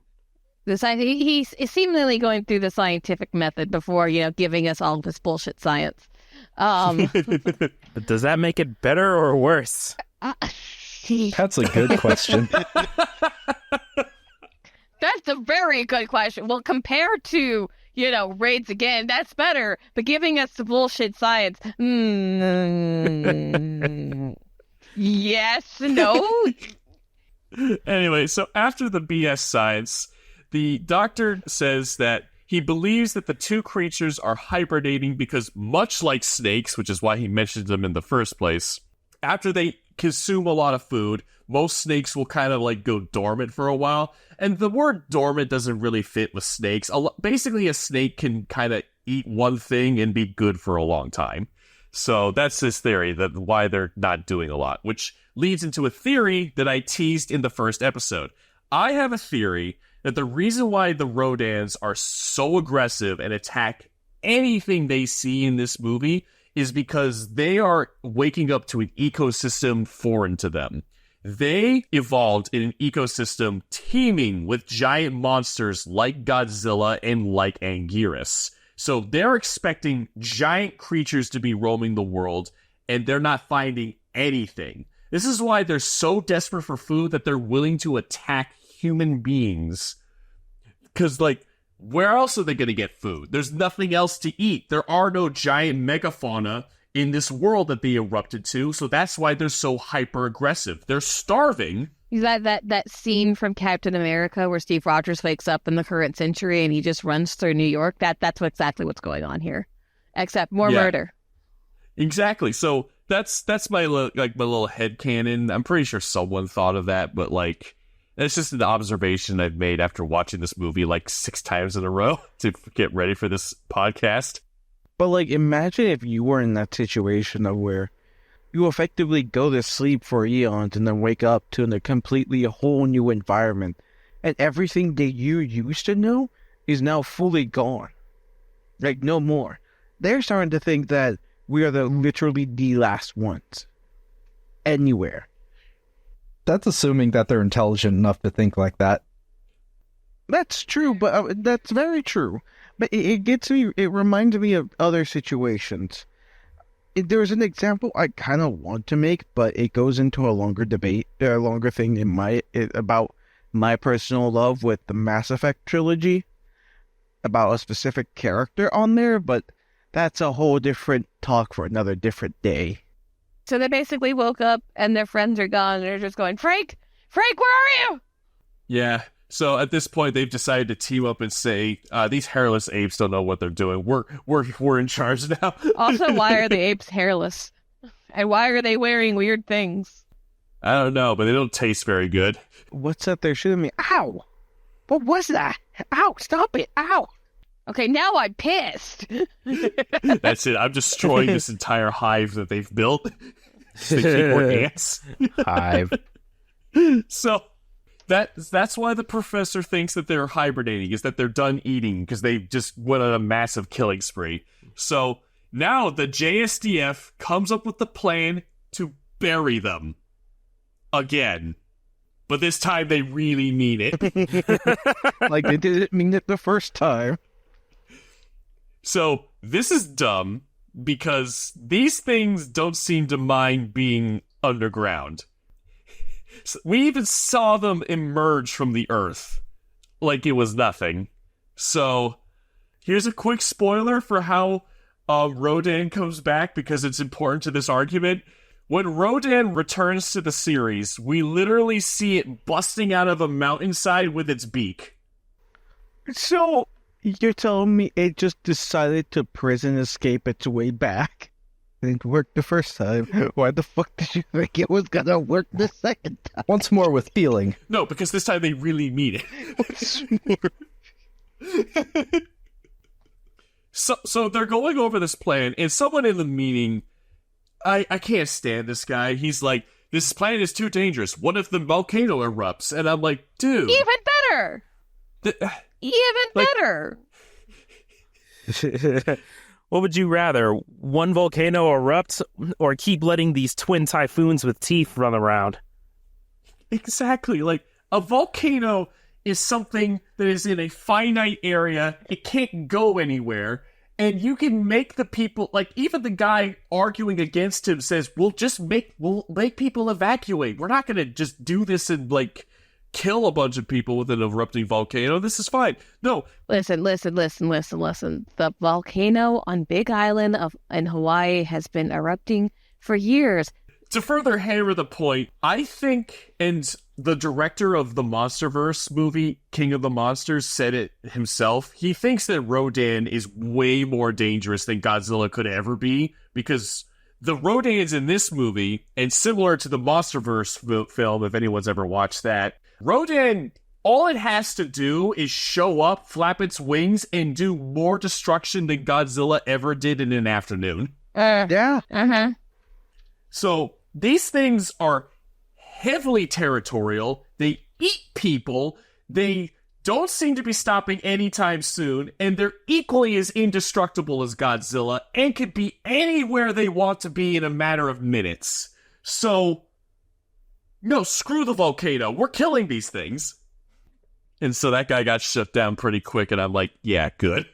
[SPEAKER 2] He's seemingly going through the scientific method before giving us all this bullshit science.
[SPEAKER 3] But does that make it better or worse?
[SPEAKER 5] That's a good question.
[SPEAKER 2] That's a very good question. Well, compared to, raids again, that's better. But giving us the bullshit science, yes, no.
[SPEAKER 1] Anyway, so after the BS science, the doctor says that he believes that the two creatures are hibernating because much like snakes, which is why he mentioned them in the first place, after they consume a lot of food, most snakes will kind of like go dormant for a while. And the word dormant doesn't really fit with snakes. Basically, a snake can kind of eat one thing and be good for a long time. So that's his theory, that why they're not doing a lot, which leads into a theory that I teased in the first episode. I have a theory that the reason why the Rodans are so aggressive and attack anything they see in this movie is because they are waking up to an ecosystem foreign to them. They evolved in an ecosystem teeming with giant monsters like Godzilla and like Anguirus. So they're expecting giant creatures to be roaming the world, and they're not finding anything. This is why they're so desperate for food that they're willing to attack human beings. Because, like, where else are they going to get food? There's nothing else to eat. There are no giant megafauna in this world that they erupted to, so that's why they're so hyper-aggressive. They're starving.
[SPEAKER 2] Is that scene from Captain America where Steve Rogers wakes up in the current century and he just runs through New York? That's exactly what's going on here, except more murder.
[SPEAKER 1] Exactly. So that's my little headcanon. I'm pretty sure someone thought of that, but like that's just an observation I've made after watching this movie like 6 times in a row to get ready for this podcast.
[SPEAKER 4] But like, imagine if you were in that situation of where you effectively go to sleep for eons and then wake up to a completely whole new environment, and everything that you used to know is now fully gone. Like, no more. They're starting to think that we are literally the last ones. Anywhere.
[SPEAKER 5] That's assuming that they're intelligent enough to think like that.
[SPEAKER 4] That's true, but that's very true. But it reminds me of other situations. There's an example I kind of want to make, but it goes into a longer debate, a longer thing about my personal love with the Mass Effect trilogy, about a specific character on there, but that's a whole different talk for another different day.
[SPEAKER 2] So they basically woke up and their friends are gone. And they're just going, Frank, where are you?
[SPEAKER 1] Yeah. So at this point, they've decided to team up and say, these hairless apes don't know what they're doing. We're in charge now.
[SPEAKER 2] Also, why are the apes hairless? And why are they wearing weird things?
[SPEAKER 1] I don't know, but they don't taste very good.
[SPEAKER 4] What's that they're shooting me? Ow! What was that? Ow! Stop it! Ow!
[SPEAKER 2] Okay, now I'm pissed.
[SPEAKER 1] That's it. I'm destroying this entire hive that they've built. So they think we're ants.
[SPEAKER 3] Hive.
[SPEAKER 1] So that's why the professor thinks that they're hibernating, is that they're done eating because they just went on a massive killing spree. So now the JSDF comes up with the plan to bury them. Again. But this time they really mean it.
[SPEAKER 4] Like they didn't mean it the first time.
[SPEAKER 1] So this is dumb because these things don't seem to mind being underground. We even saw them emerge from the earth like it was nothing. So here's a quick spoiler for how Rodan comes back because it's important to this argument. When Rodan returns to the series, we literally see it busting out of a mountainside with its beak.
[SPEAKER 4] So, you're telling me it just decided to prison escape its way back? It didn't work the first time. Why the fuck did you think it was gonna work the second time?
[SPEAKER 5] Once more with feeling.
[SPEAKER 1] No, because this time they really mean it. So they're going over this plan, and someone in the meeting, I can't stand this guy. He's like, this plan is too dangerous. What if the volcano erupts? And I'm like, dude.
[SPEAKER 2] Even better. Better.
[SPEAKER 3] What would you rather? One volcano erupt or keep letting these twin typhoons with teeth run around?
[SPEAKER 1] Exactly. Like, a volcano is something that is in a finite area. It can't go anywhere. And you can make the people, like, even the guy arguing against him says, we'll make people evacuate. We're not going to just do this and, like, kill a bunch of people with an erupting volcano. This is fine. No.
[SPEAKER 2] Listen. The volcano on Big Island in Hawaii has been erupting for years.
[SPEAKER 1] To further hammer the point, I think, and the director of the Monsterverse movie, King of the Monsters, said it himself. He thinks that Rodan is way more dangerous than Godzilla could ever because the Rodans in this movie, and similar to the Monsterverse film, if anyone's ever watched that, Rodan, all it has to do is show up, flap its wings, and do more destruction than Godzilla ever did in an afternoon.
[SPEAKER 4] Yeah.
[SPEAKER 2] Uh-huh.
[SPEAKER 1] So, these things are heavily territorial, they eat people, they don't seem to be stopping anytime soon, and they're equally as indestructible as Godzilla, and could be anywhere they want to be in a matter of minutes. So, no, screw the volcano, we're killing these things. And so that guy got shut down pretty quick, and I'm like, yeah, good.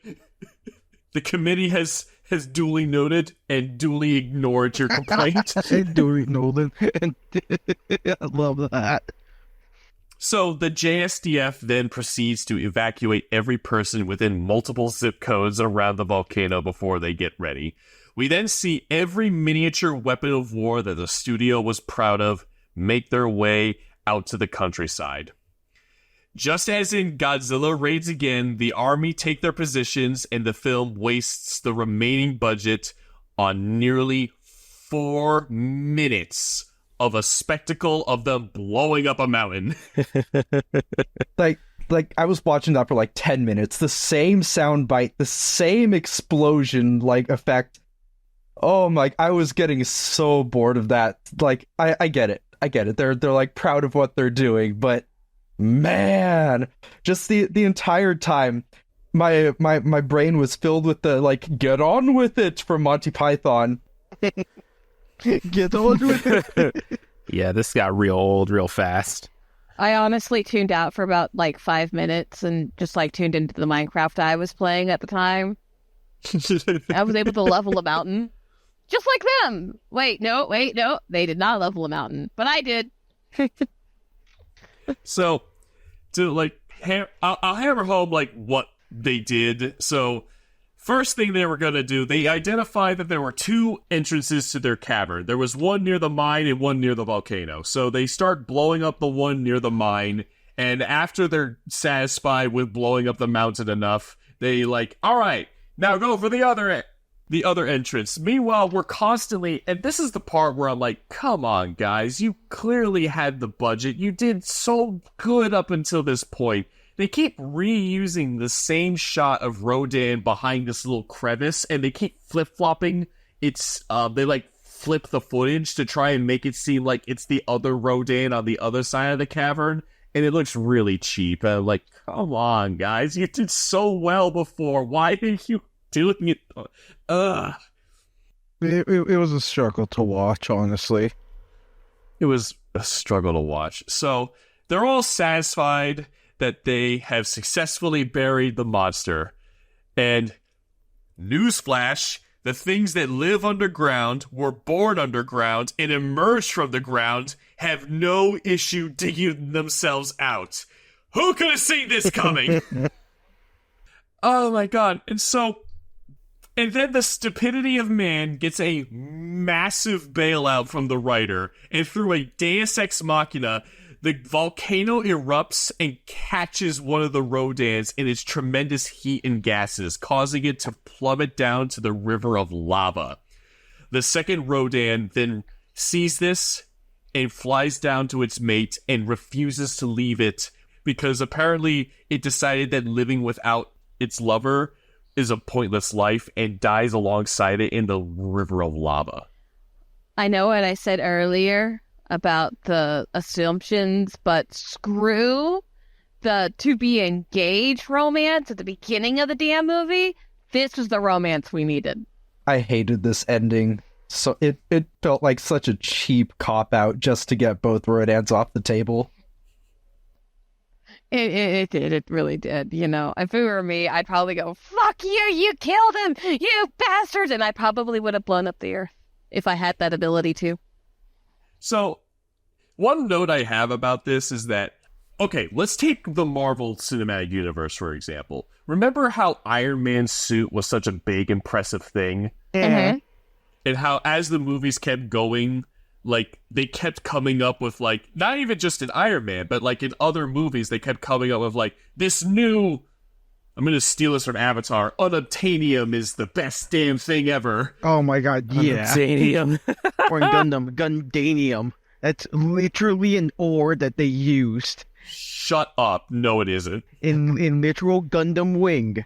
[SPEAKER 1] The committee has duly noted and duly ignored your complaint.
[SPEAKER 4] Duly noted. I love that.
[SPEAKER 1] So the JSDF then proceeds to evacuate every person within multiple zip codes around the volcano before they get ready. We then see every miniature weapon of war that the studio was proud of make their way out to the countryside. Just as in Godzilla Raids Again, the army take their positions and the film wastes the remaining budget on nearly 4 minutes of a spectacle of them blowing up a mountain.
[SPEAKER 5] Like I was watching that for like 10 minutes. The same sound bite, the same explosion like effect. Oh my, I was getting so bored of that. Like, I get it. They're like proud of what they're doing, but man, just the entire time my brain was filled with the like get on with it from Monty Python.
[SPEAKER 4] Get on with it.
[SPEAKER 3] Yeah, this got real old real fast.
[SPEAKER 2] I honestly tuned out for about like 5 minutes and just like tuned into the Minecraft I was playing at the time. I was able to level a mountain just like them. Wait, no, they did not level a mountain, but I did.
[SPEAKER 1] So, to like, I'll hammer home like what they did. So, first thing they were going to do, they identified that there were 2 entrances to their cavern. There was one near the mine and one near the volcano. So they start blowing up the one near the mine, and after they're satisfied with blowing up the mountain enough, they like, all right, now go for the other entrance. Meanwhile, we're constantly, and this is the part where I'm like, come on, guys, you clearly had the budget. You did so good up until this point. They keep reusing the same shot of Rodan behind this little crevice, and they keep flip-flopping. They like flip the footage to try and make it seem like it's the other Rodan on the other side of the cavern, and it looks really cheap. And I'm like, come on, guys, you did so well before. Why did you doing it?
[SPEAKER 4] It was a struggle to watch, honestly.
[SPEAKER 1] It was a struggle to watch. So they're all satisfied that they have successfully buried the monster. And newsflash, the things that live underground, were born underground, and emerged from the ground, have no issue digging themselves out. Who could have seen this coming? Oh my god. And so And then the stupidity of man gets a massive bailout from the writer, and through a deus ex machina, the volcano erupts and catches one of the Rodans in its tremendous heat and gases, causing it to plummet down to the river of lava. The second Rodan then sees this and flies down to its mate and refuses to leave it because apparently it decided that living without its lover is a pointless life and dies alongside it in the river of lava.
[SPEAKER 2] I know what I said earlier about the assumptions, but screw the to be engaged romance at the beginning of the damn movie. This was the romance we needed.
[SPEAKER 5] I hated this ending. So it felt like such a cheap cop-out just to get both Rodans off the table.
[SPEAKER 2] It did. It really did. You know, if it were me, I'd probably go, fuck you, you killed him, you bastards. And I probably would have blown up the earth if I had that ability to.
[SPEAKER 1] So, one note I have about this is that, okay, let's take the Marvel Cinematic Universe, for example. Remember how Iron Man's suit was such a big, impressive thing?
[SPEAKER 2] Mm-hmm.
[SPEAKER 1] And how, as the movies kept going, like, they kept coming up with, like, not even just in Iron Man, but, like, in other movies, they kept coming up with, like, this new, I'm gonna steal this from Avatar, unobtainium is the best damn thing ever.
[SPEAKER 4] Oh my god, yeah.
[SPEAKER 3] Unobtainium.
[SPEAKER 4] Or in Gundam, Gundanium. That's literally an ore that they used
[SPEAKER 1] Shut up. No, it isn't.
[SPEAKER 4] in literal Gundam wing.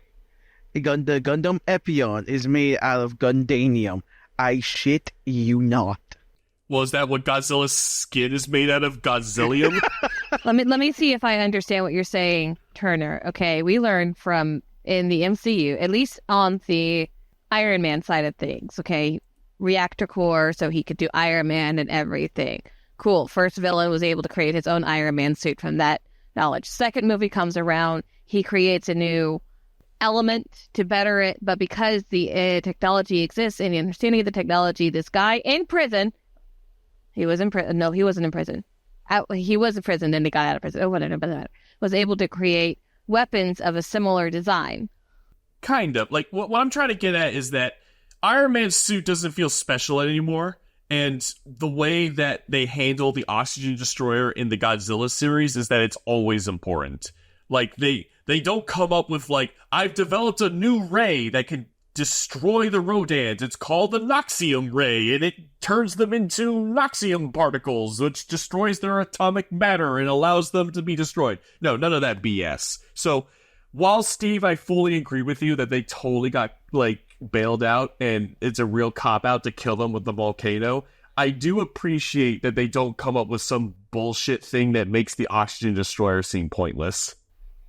[SPEAKER 4] The Gundam Epion is made out of Gundanium. I shit you not.
[SPEAKER 1] Well, is that what Godzilla's skin is made out of? Godzillium?
[SPEAKER 2] Let me see if I understand what you're saying, Terner. Okay, we learned from in the MCU, at least on the Iron Man side of things, okay, reactor core, so he could do Iron Man and everything. Cool. First villain was able to create his own Iron Man suit from that knowledge. Second movie comes around, he creates a new element to better it, but because the technology exists and the understanding of the technology, this guy in prison, he was in prison. No, he wasn't in prison. He was in prison, then he got out of prison. Oh, whatever. Was able to create weapons of a similar design.
[SPEAKER 1] Kind of. Like, what I'm trying to get at is that Iron Man's suit doesn't feel special anymore, and the way that they handle the oxygen destroyer in the Godzilla series is that it's always important. Like, they don't come up with, like, I've developed a new ray that can destroy the Rodans. It's called the Noxium Ray, and it turns them into Noxium particles, which destroys their atomic matter and allows them to be destroyed. No, none of that BS. So, while, Steve, I fully agree with you that they totally got, like, bailed out, and it's a real cop-out to kill them with the volcano, I do appreciate that they don't come up with some bullshit thing that makes the oxygen destroyer seem pointless.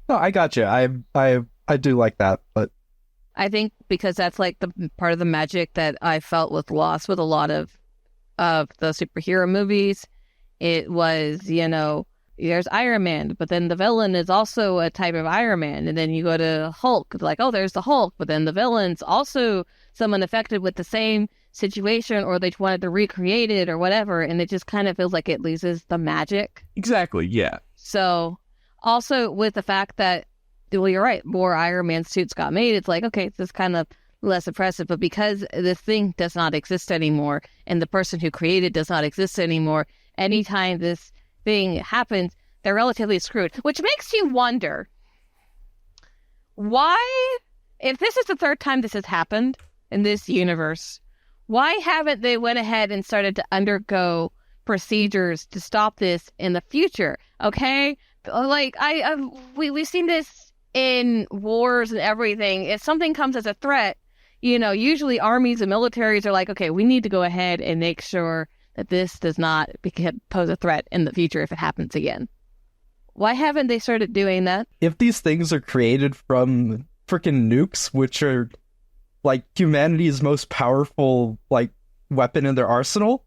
[SPEAKER 5] No, I gotcha. I do like that, but
[SPEAKER 2] I think because that's like the part of the magic that I felt was lost with a lot of the superhero movies. It was, you know, there's Iron Man, but then the villain is also a type of Iron Man. And then you go to Hulk, like, oh, there's the Hulk, but then the villain's also someone affected with the same situation, or they wanted to recreate it or whatever. And it just kind of feels like it loses the magic.
[SPEAKER 1] Exactly, yeah.
[SPEAKER 2] So also with the fact that, well, you're right, more Iron Man suits got made, it's like, okay, this is kind of less impressive. But because this thing does not exist anymore and the person who created does not exist anymore, anytime this thing happens, they're relatively screwed. Which makes you wonder, why, if this is the third time this has happened in this universe, why haven't they went ahead and started to undergo procedures to stop this in the future? Okay? Like, we've seen this in wars and everything. If something comes as a threat, you know, usually armies and militaries are like, okay, we need to go ahead and make sure that this does not pose a threat in the future if it happens again. Why haven't they started doing that?
[SPEAKER 5] if these things are created from freaking nukes, which are like humanity's most powerful like weapon in their arsenal,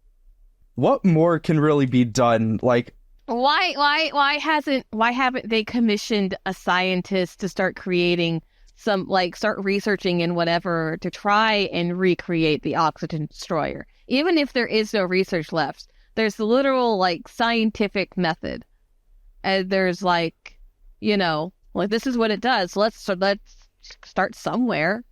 [SPEAKER 5] what more can really be done? Like,
[SPEAKER 2] Why haven't they commissioned a scientist to start creating some, like, start researching and whatever to try and recreate the oxygen destroyer? Even if there is no research left, there's the literal, like, scientific method. And there's, like, you know, like, this is what it does. Let's start somewhere.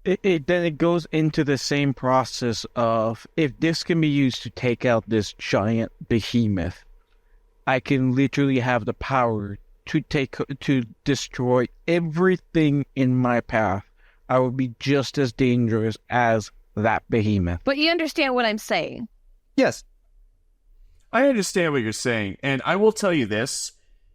[SPEAKER 4] Then it goes into the same process of, if this can be used to take out this giant behemoth, I can literally have the power to destroy everything in my path. I would be just as dangerous as that behemoth.
[SPEAKER 2] But you understand what I'm saying.
[SPEAKER 5] Yes.
[SPEAKER 1] I understand what you're saying, and I will tell you this.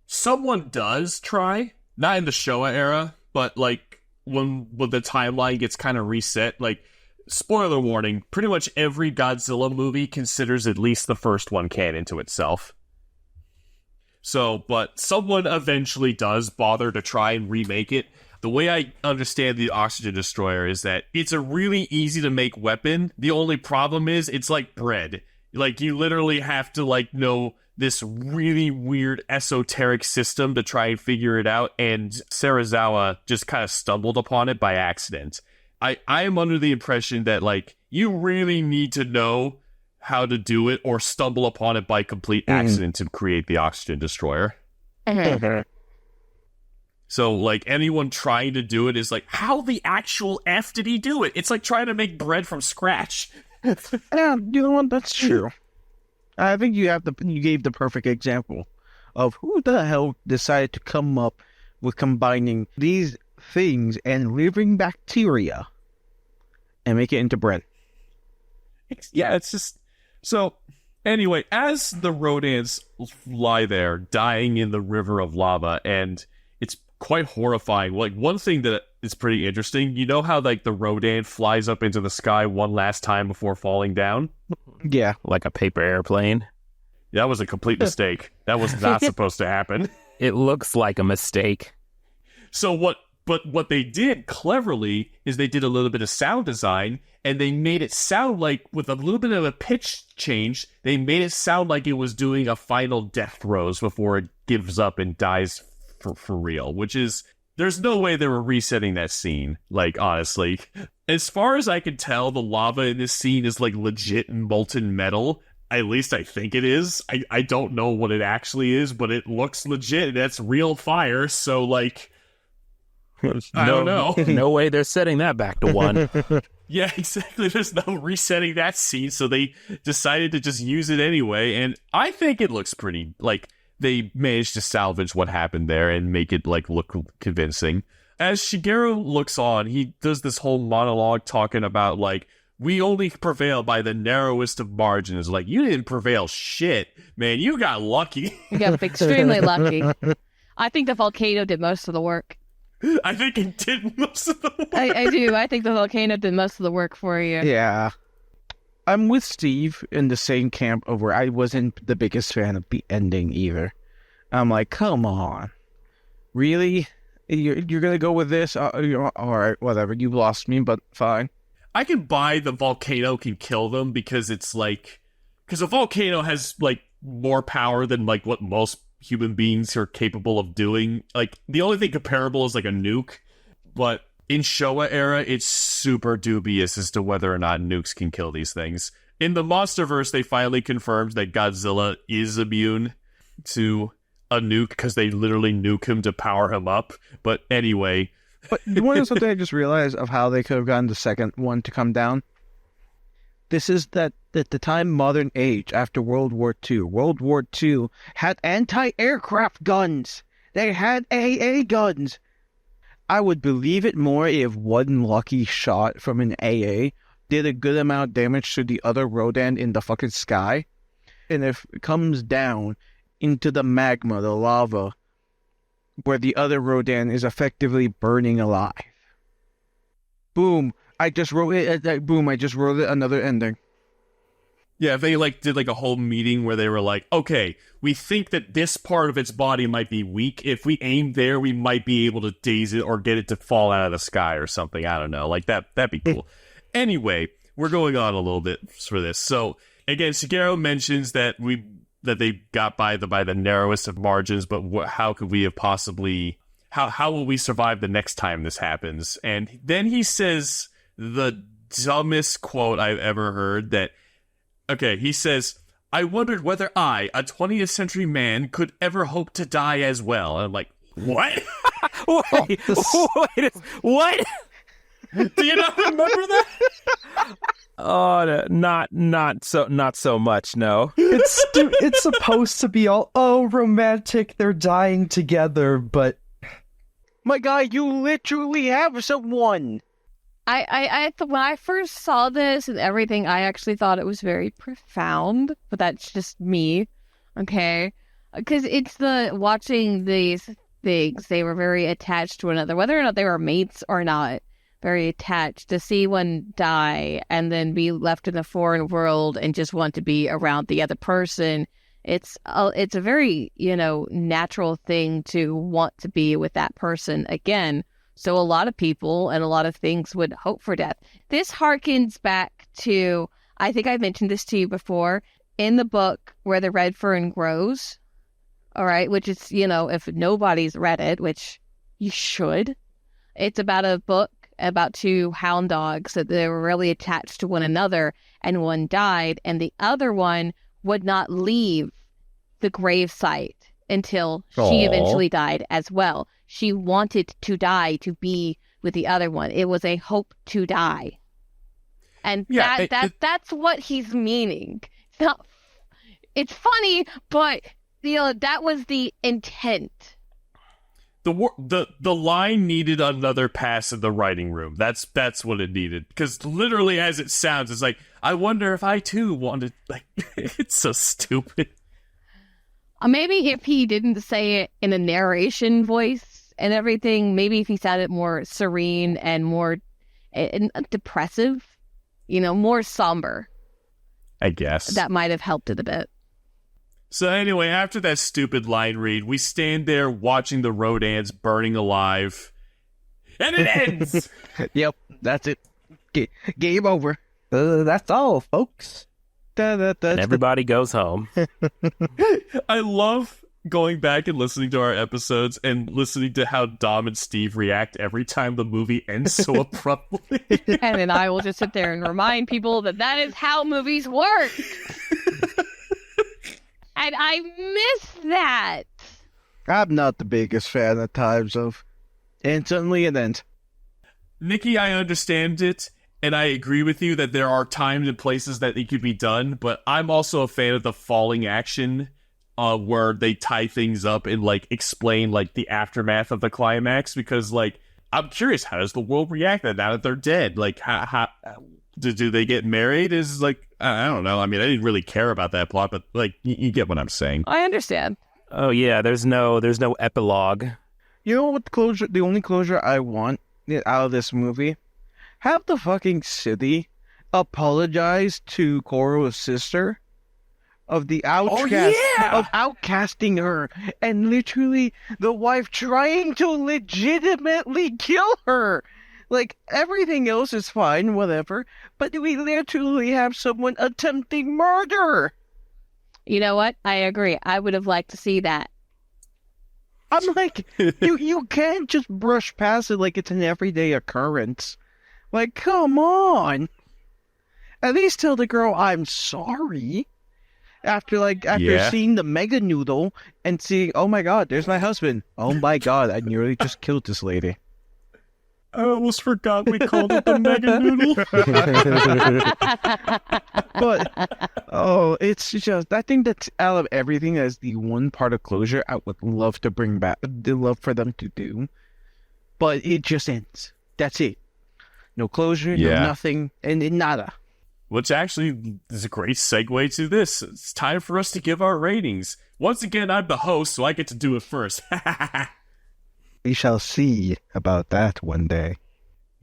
[SPEAKER 1] Someone does try, not in the Showa era, but like when the timeline gets kind of reset, like, spoiler warning, pretty much every Godzilla movie considers at least the first one canon to itself. So, but someone eventually does bother to try and remake it. The way I understand the Oxygen Destroyer is that it's a really easy to make weapon. The only problem is it's like bread. Like, you literally have to, like, know this really weird esoteric system to try and figure it out, and Serizawa just kind of stumbled upon it by accident. I am under the impression that, like, you really need to know how to do it or stumble upon it by complete accident to create the Oxygen Destroyer. So, like, anyone trying to do it is like, how the actual F did he do it? It's like trying to make bread from scratch.
[SPEAKER 4] Yeah, you know what? That's true. I think you gave the perfect example of who the hell decided to come up with combining these things and living bacteria and make it into bread.
[SPEAKER 1] Yeah, it's just... So, anyway, as the Rodans lie there, dying in the river of lava, and it's quite horrifying. Like, one thing that is pretty interesting, you know how, like, the Rodan flies up into the sky one last time before falling down?
[SPEAKER 4] Yeah.
[SPEAKER 3] Like a paper airplane.
[SPEAKER 1] That was a complete mistake. That was not supposed to happen.
[SPEAKER 3] It looks like a mistake.
[SPEAKER 1] So what they did cleverly is they did a little bit of sound design, and they made it sound like, with a little bit of a pitch change, they made it sound like it was doing a final death throes before it gives up and dies for real, which is, there's no way they were resetting that scene, like, honestly. As far as I can tell, the lava in this scene is, like, legit molten metal. At least I think it is. I don't know what it actually is, but it looks legit. That's real fire, so, like, I don't know.
[SPEAKER 3] No way they're setting that back to 1.
[SPEAKER 1] Yeah, exactly. There's no resetting that scene, so they decided to just use it anyway, and I think it looks pretty, like, they managed to salvage what happened there and make it, like, look convincing. As Shigeru looks on, he does this whole monologue talking about, like, we only prevail by the narrowest of margins. Like, you didn't prevail shit, man. You got lucky.
[SPEAKER 2] You got extremely lucky. I think the volcano did most of the work.
[SPEAKER 1] I think it did most of the work.
[SPEAKER 2] I do. I think the volcano did most of the work for you.
[SPEAKER 4] Yeah. I'm with Steve in the same camp of where I wasn't the biggest fan of the ending either. I'm like, come on. Really? You're going to go with this? All right, whatever. You lost me, but fine.
[SPEAKER 1] I can buy the volcano can kill them because it's like... Because a volcano has, like, more power than, like, what most human beings are capable of doing. Like, the only thing comparable is, like, a nuke. But in Showa era, it's super dubious as to whether or not nukes can kill these things. In the Monsterverse, they finally confirmed that Godzilla is immune to a nuke because they literally nuke him to power him up. But anyway...
[SPEAKER 4] But you want to know something I just realized of how they could have gotten the second one to come down? This is that at the time modern age after World War II. World War II had anti-aircraft guns. They had AA guns. I would believe it more if one lucky shot from an AA did a good amount of damage to the other Rodan in the fucking sky. And if it comes down into the magma, the lava, where the other Rodan is effectively burning alive. Boom. I just wrote it. Boom. I just wrote it another ending.
[SPEAKER 1] Yeah, they, like, did, like, a whole meeting where they were like, okay, we think that this part of its body might be weak. If we aim there, we might be able to daze it or get it to fall out of the sky or something. I don't know. Like, that'd be cool. Anyway, we're going on a little bit for this. So, again, Shigeru mentions that they got by the narrowest of margins, but how could we have possibly... How will we survive the next time this happens? And then he says the dumbest quote I've ever heard that... Okay, he says, I wondered whether I, a 20th century man, could ever hope to die as well. And I'm like, what?
[SPEAKER 3] Wait, what?
[SPEAKER 1] Do you not remember that?
[SPEAKER 3] Oh, not so much. No.
[SPEAKER 5] It's supposed to be all romantic. They're dying together, but
[SPEAKER 4] My God, you literally have someone.
[SPEAKER 2] When I first saw this and everything, I actually thought it was very profound, but that's just me, okay? Because it's watching these things, they were very attached to one another, whether or not they were mates or not, very attached. To see one die and then be left in a foreign world and just want to be around the other person, it's a very, natural thing to want to be with that person again. So a lot of people and a lot of things would hope for death. This harkens back to, I think I mentioned this to you before, in the book Where the Red Fern Grows, all right, which is, if nobody's read it, which you should, it's about a book about two hound dogs that they were really attached to one another, and one died, and the other one would not leave the grave site until she eventually died as well. She wanted to die to be with the other one. It was a hope to die. And that's what he's meaning. It's funny, but that was the intent.
[SPEAKER 1] The line needed another pass in the writing room. That's what it needed. Because literally as it sounds, it's like, I wonder if I too wanted, it's so stupid.
[SPEAKER 2] Maybe if he didn't say it in a narration voice and everything, maybe if he said it more serene and more depressive, more somber.
[SPEAKER 1] I guess.
[SPEAKER 2] That might have helped it a bit.
[SPEAKER 1] So anyway, after that stupid line read, we stand there watching the Rodans burning alive. And it ends!
[SPEAKER 4] Yep, that's it. Game over.
[SPEAKER 5] That's all, folks.
[SPEAKER 3] And everybody goes home.
[SPEAKER 1] I love going back and listening to our episodes and listening to how Dom and Steve react every time the movie ends so abruptly.
[SPEAKER 2] And then I will just sit there and remind people that is how movies work. And I miss that.
[SPEAKER 4] I'm not the biggest fan at times of instantly it ends.
[SPEAKER 1] Nikki, I understand it, and I agree with you that there are times and places that it could be done, but I'm also a fan of the falling action where they tie things up and explain the aftermath of the climax, because I'm curious, how does the world react now that they're dead? How do they get married? Is I don't know. I mean, I didn't really care about that plot, but you get what I'm saying.
[SPEAKER 2] I understand.
[SPEAKER 3] Oh yeah, there's no epilogue.
[SPEAKER 4] You know what closure? The only closure I want out of this movie, have the fucking city apologize to Koro's sister of the outcast of outcasting her, and literally the wife trying to legitimately kill her. Everything else is fine, whatever, but we literally have someone attempting murder.
[SPEAKER 2] You know what? I agree. I would have liked to see that.
[SPEAKER 4] I'm like, you can't just brush past it like it's an everyday occurrence. Come on. At least tell the girl I'm sorry. After seeing the Meganulon and seeing, oh my God, there's my husband. Oh my God, I nearly just killed this lady.
[SPEAKER 1] I almost forgot we called it the Meganulon.
[SPEAKER 4] But, it's just, I think that out of everything, as the one part of closure I would love to bring back, I'd love for them to do. But it just ends. That's it. No closure, no nothing, and nada.
[SPEAKER 1] Which actually is a great segue to this. It's time for us to give our ratings. Once again, I'm the host, so I get to do it first.
[SPEAKER 4] We shall see about that one day.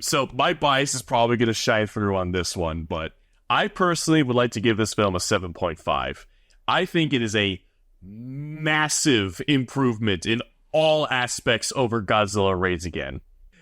[SPEAKER 1] So my bias is probably going to shine through on this one, but I personally would like to give this film a 7.5. I think it is a massive improvement in all aspects over Godzilla Raids Again.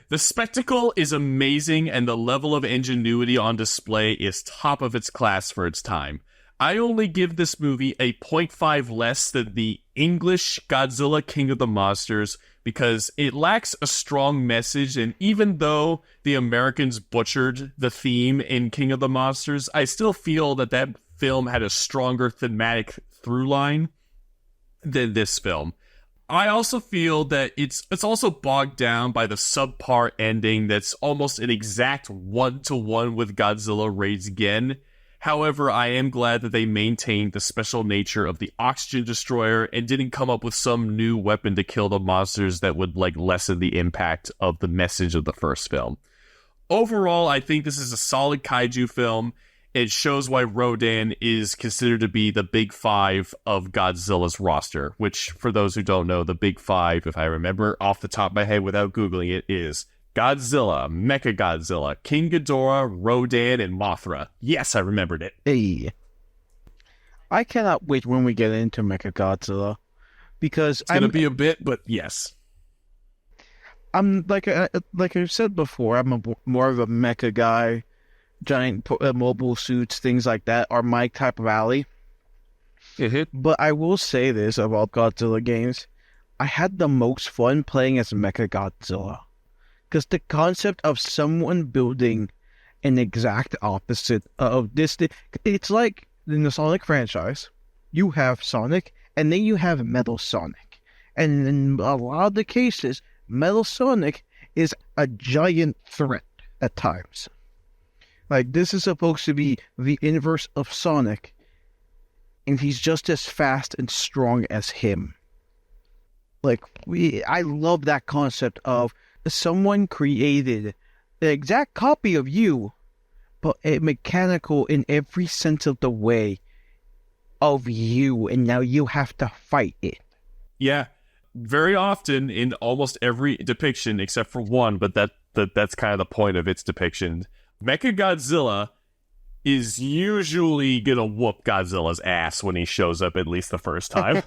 [SPEAKER 1] The spectacle is amazing, and the level of ingenuity on display is top of its class for its time. I only give this movie a 0.5 less than the English Godzilla King of the Monsters because it lacks a strong message, and even though the Americans butchered the theme in King of the Monsters, I still feel that film had a stronger thematic through line than this film. I also feel that it's also bogged down by the subpar ending that's almost an exact 1-to-1 with Godzilla Raids Again. However, I am glad that they maintained the special nature of the oxygen destroyer and didn't come up with some new weapon to kill the monsters that would lessen the impact of the message of the first film. Overall, I think this is a solid kaiju film. It shows why Rodan is considered to be the big five of Godzilla's roster, which, for those who don't know, the big five, if I remember off the top of my head without Googling it, is Godzilla, Mechagodzilla, King Ghidorah, Rodan, and Mothra. Yes, I remembered it.
[SPEAKER 4] Hey. I cannot wait when we get into Mechagodzilla, because
[SPEAKER 1] it's going to be a bit, but yes.
[SPEAKER 4] I'm like I've said before, I'm more of a mecha guy. Giant mobile suits, things like that are my type of alley. But I will say this about Godzilla games. I had the most fun playing as Mechagodzilla. Because the concept of someone building an exact opposite of this, it's like in the Sonic franchise, you have Sonic, and then you have Metal Sonic. And in a lot of the cases, Metal Sonic is a giant threat at times. Like, this is supposed to be the inverse of Sonic, and he's just as fast and strong as him. Like, I love that concept of someone created the exact copy of you, but a mechanical in every sense of the way of you, and now you have to fight it.
[SPEAKER 1] Yeah, very often in almost every depiction, except for one, but that's kind of the point of its depiction. Mechagodzilla is usually gonna whoop Godzilla's ass when he shows up at least the first time.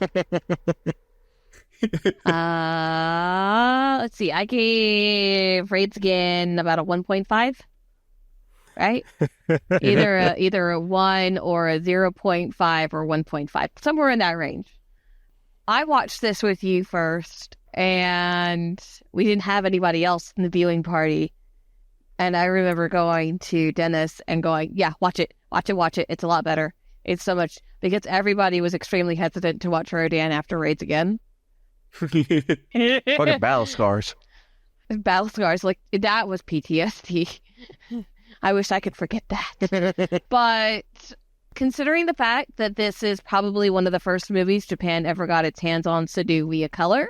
[SPEAKER 2] Let's see. I gave Raids Again about a 1.5, right? Either a 1 or a 0.5 or 1.5, somewhere in that range. I watched this with you first, and we didn't have anybody else in the viewing party. And I remember going to Dennis and going, yeah, watch it. It's a lot better. It's so much, because everybody was extremely hesitant to watch Rodan after Raids Again.
[SPEAKER 4] Fucking battle scars.
[SPEAKER 2] Battle scars, like, that was PTSD. I wish I could forget that. But considering the fact that this is probably one of the first movies Japan ever got its hands on to do via color,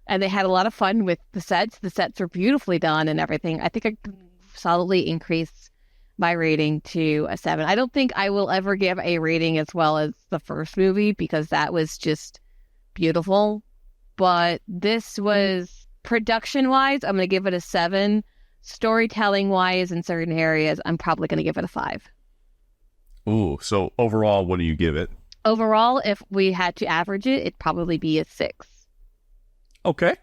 [SPEAKER 2] and they had a lot of fun with the sets. The sets are beautifully done and everything. I think I could solidly increase my rating to a 7. I don't think I will ever give a rating as well as the first movie, because that was just beautiful. But this was, production-wise, I'm going to give it a 7. Storytelling-wise, in certain areas, I'm probably going to give it a 5.
[SPEAKER 1] Ooh, so overall, what do you give it?
[SPEAKER 2] Overall, if we had to average it, it'd probably be a 6.
[SPEAKER 1] Okay.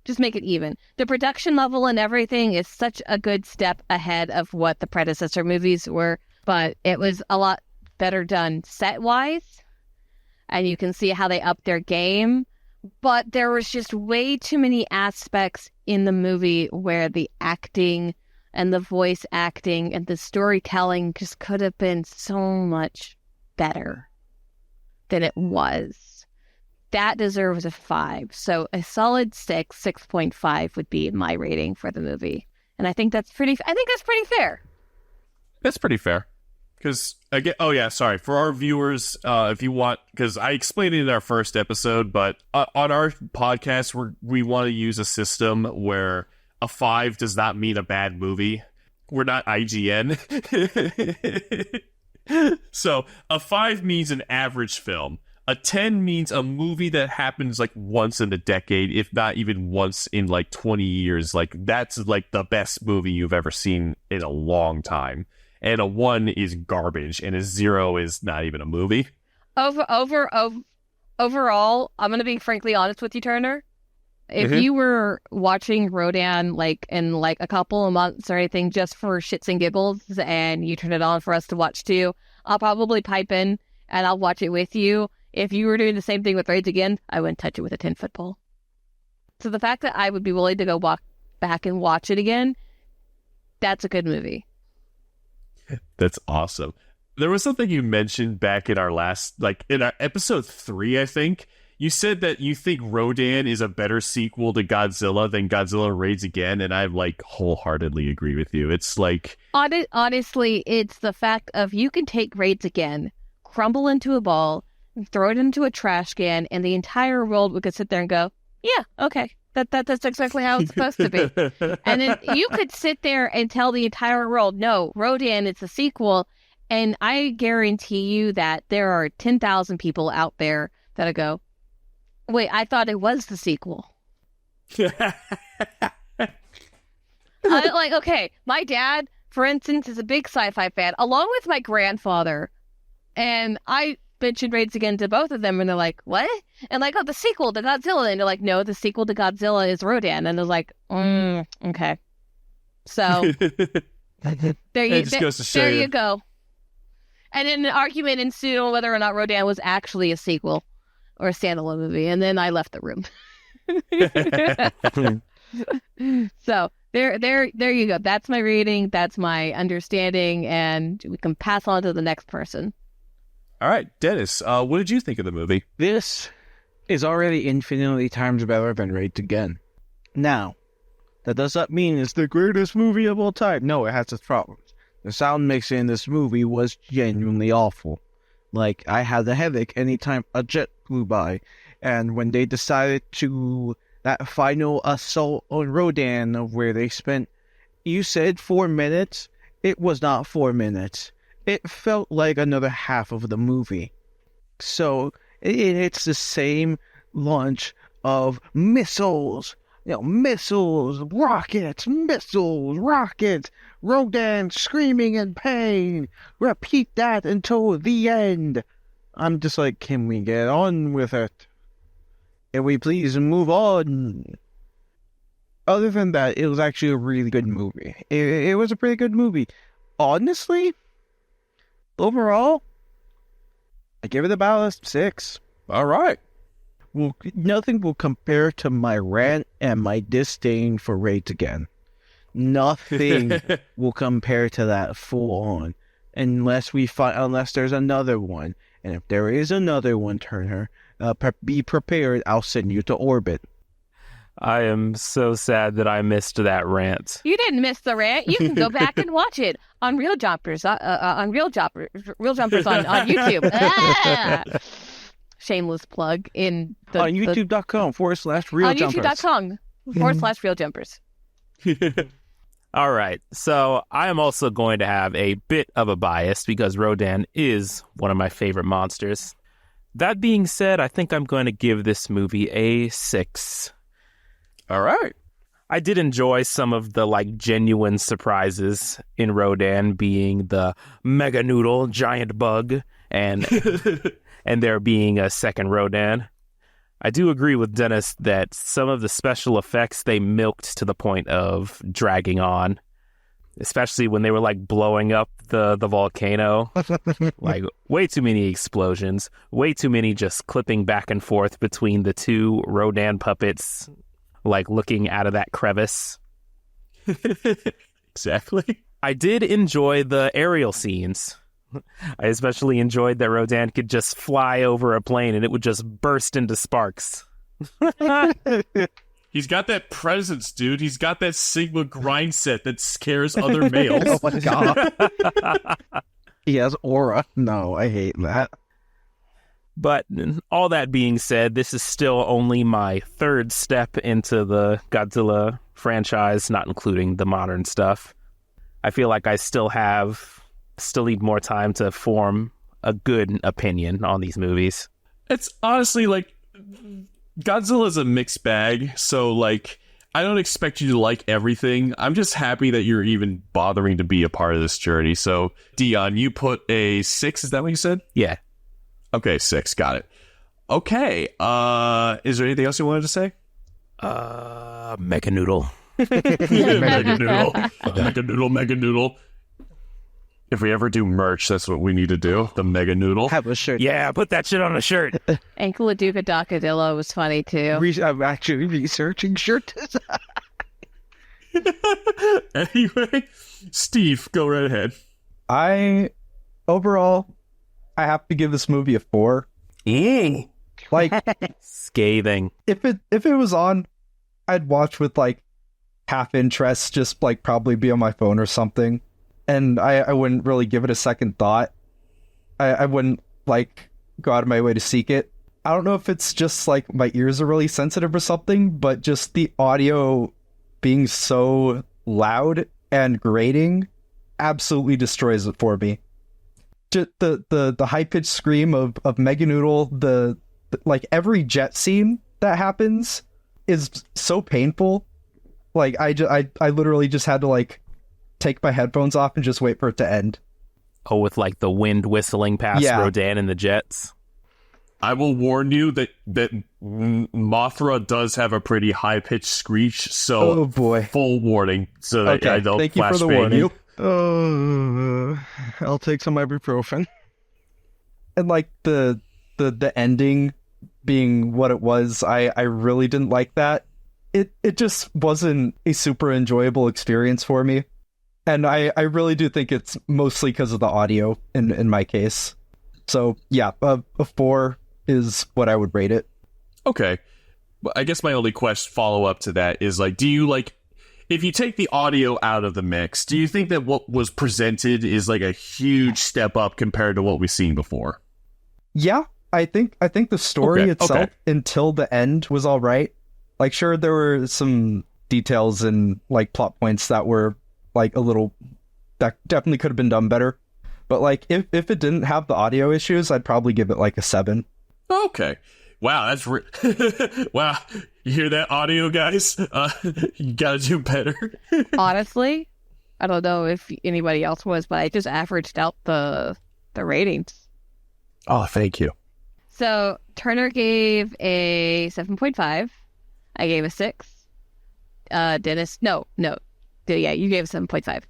[SPEAKER 2] Just make it even. The production level and everything is such a good step ahead of what the predecessor movies were, but it was a lot better done set-wise, and you can see how they upped their game, but there was just way too many aspects in the movie where the acting and the voice acting and the storytelling just could have been so much better than it was. That deserves a 5. So a solid 6.5 would be my rating for the movie. And I think that's pretty fair.
[SPEAKER 1] That's pretty fair. Because, again, for our viewers, if you want, because I explained it in our first episode, but on our podcast, we want to use a system where a 5 does not mean a bad movie. We're not IGN. So a 5 means an average film. A 10 means a movie that happens like once in a decade, if not even once in like 20 years. Like, that's like the best movie you've ever seen in a long time. And a 1 is garbage, and a 0 is not even a movie.
[SPEAKER 2] Overall, I'm going to be frankly honest with you, Turner. If you were watching Rodan like in like a couple of months or anything just for shits and giggles, and you turn it on for us to watch too, I'll probably pipe in and I'll watch it with you. If you were doing the same thing with Raids Again, I wouldn't touch it with a 10-foot pole. So the fact that I would be willing to go back and watch it again, that's a good movie.
[SPEAKER 1] That's awesome. There was something you mentioned back in our last, like in our episode 3, I think. you said that you think Rodan is a better sequel to Godzilla than Godzilla Raids Again, and I like wholeheartedly agree with you. It's like
[SPEAKER 2] Honestly, it's the fact of you can take Raids Again, crumble into a ball, throw it into a trash can, and the entire world would sit there and go, yeah, okay. That's exactly how it's supposed to be. And then you could sit there and tell the entire world, no, Rodan is a sequel. And I guarantee you that there are 10,000 people out there that'll go, wait, I thought it was the sequel. Okay, my dad, for instance, is a big sci-fi fan, along with my grandfather. And I mentioned Raids Again to both of them, and they're like, what? And like, oh, the sequel to Godzilla. And they're like, no, the sequel to Godzilla is Rodan. And they're like, okay. So there you go. And then an argument ensued on whether or not Rodan was actually a sequel or a standalone movie. And then I left the room. So there you go. That's my reading. That's my understanding. And we can pass on to the next person.
[SPEAKER 1] All right, Dennis, what did you think of the movie?
[SPEAKER 4] This is already infinitely times better than Raids Again. Now, that does not mean it's the greatest movie of all time. No, it has its problems. The sound mixing in this movie was genuinely awful. Like, I had a headache anytime a jet flew by. And when they decided to, that final assault on Rodan, where they spent, you said 4 minutes? It was not 4 minutes. It felt like another half of the movie. So, it's the same launch of missiles. Missiles, rockets, Rodan screaming in pain. Repeat that until the end. I'm just like, can we get on with it? Can we please move on? Other than that, it was actually a really good movie. It was a pretty good movie. Honestly, overall, I give it about a 6.
[SPEAKER 1] All right.
[SPEAKER 4] Well, nothing will compare to my rant and my disdain for Raids Again. Nothing will compare to that full on, unless there's another one. And if there is another one, Turner, be prepared. I'll send you to orbit.
[SPEAKER 3] I am so sad that I missed that rant.
[SPEAKER 2] You didn't miss the rant. You can go back and watch it on Real Jumpers, on YouTube. Shameless plug in the
[SPEAKER 4] on youtube.com/real
[SPEAKER 2] on
[SPEAKER 4] jumpers.
[SPEAKER 2] youtube.com/real jumpers.
[SPEAKER 3] All right, so I am also going to have a bit of a bias because Rodan is one of my favorite monsters. That being said, I think I'm going to give this movie a 6.
[SPEAKER 1] All right.
[SPEAKER 3] I did enjoy some of the genuine surprises in Rodan, being the Meganulon giant bug and and there being a second Rodan. I do agree with Dennis that some of the special effects they milked to the point of dragging on, especially when they were blowing up the volcano. Way too many explosions, way too many just clipping back and forth between the two Rodan puppets, looking out of that crevice.
[SPEAKER 1] Exactly.
[SPEAKER 3] I did enjoy the aerial scenes. I especially enjoyed that Rodan could just fly over a plane and it would just burst into sparks.
[SPEAKER 1] He's got that presence, dude. He's got that Sigma grind set that scares other males.
[SPEAKER 4] Oh my god. He has aura. No, I hate that.
[SPEAKER 3] But all that being said, this is still only my third step into the Godzilla franchise, not including the modern stuff. I feel like I still need more time to form a good opinion on these movies.
[SPEAKER 1] It's honestly Godzilla's a mixed bag, so I don't expect you to like everything. I'm just happy that you're even bothering to be a part of this journey. So, Dion, you put a 6, is that what you said?
[SPEAKER 3] Yeah.
[SPEAKER 1] Okay, 6, got it. Okay, is there anything else you wanted to say?
[SPEAKER 3] Meganoodle.
[SPEAKER 1] Meganoodle. If we ever do merch, that's what we need to do. The Meganulon.
[SPEAKER 4] Have a shirt.
[SPEAKER 3] Yeah, put that shit on a shirt.
[SPEAKER 2] Ankle Duca Docadillo was funny too.
[SPEAKER 4] I'm actually researching shirt design.
[SPEAKER 1] Anyway, Steve, go right ahead.
[SPEAKER 5] Overall, I have to give this movie a 4. Like,
[SPEAKER 3] Scathing.
[SPEAKER 5] if it was on, I'd watch with like half interest, just like probably be on my phone or something, and I wouldn't really give it a second thought. I wouldn't like go out of my way to seek it. I don't know if it's just like my ears are really sensitive or something, but just the audio being so loud and grating absolutely destroys it for me. Just the high pitched scream of Meganulon, the like every jet scene that happens is so painful. Like I literally just had to like take my headphones off and just wait for it to end.
[SPEAKER 3] Oh, with like the wind whistling past Rodan and the jets.
[SPEAKER 1] I will warn you that Mothra does have a pretty high-pitched screech, so
[SPEAKER 5] oh boy,
[SPEAKER 1] full warning, so that I don't
[SPEAKER 5] thank you for the
[SPEAKER 1] flashbang
[SPEAKER 5] warning.
[SPEAKER 1] you.
[SPEAKER 4] I'll take some ibuprofen.
[SPEAKER 5] And like the ending being what it was, I really didn't like that. It just wasn't a super enjoyable experience for me. And I really do think it's mostly because of the audio in my case. So yeah, a 4 is what I would rate it.
[SPEAKER 1] Okay. Well, I guess my only follow-up to that is, like, do you, like, if you take the audio out of the mix, do you think that what was presented is, like, a huge step up compared to what we've seen before?
[SPEAKER 5] Yeah, I think the story itself until the end was all right. Like, sure, there were some details and, like, plot points that were, like, a little... that definitely could have been done better. But, like, if it didn't have the audio issues, I'd probably give it, like, a 7.
[SPEAKER 1] Okay. Wow, that's... wow, you hear that, audio guys? You gotta do better.
[SPEAKER 2] Honestly, I don't know if anybody else was, but I just averaged out the ratings.
[SPEAKER 1] Oh, thank you.
[SPEAKER 2] So, Terner gave a 7.5. I gave a 6. Dennis... No. Yeah, you gave a 7.5.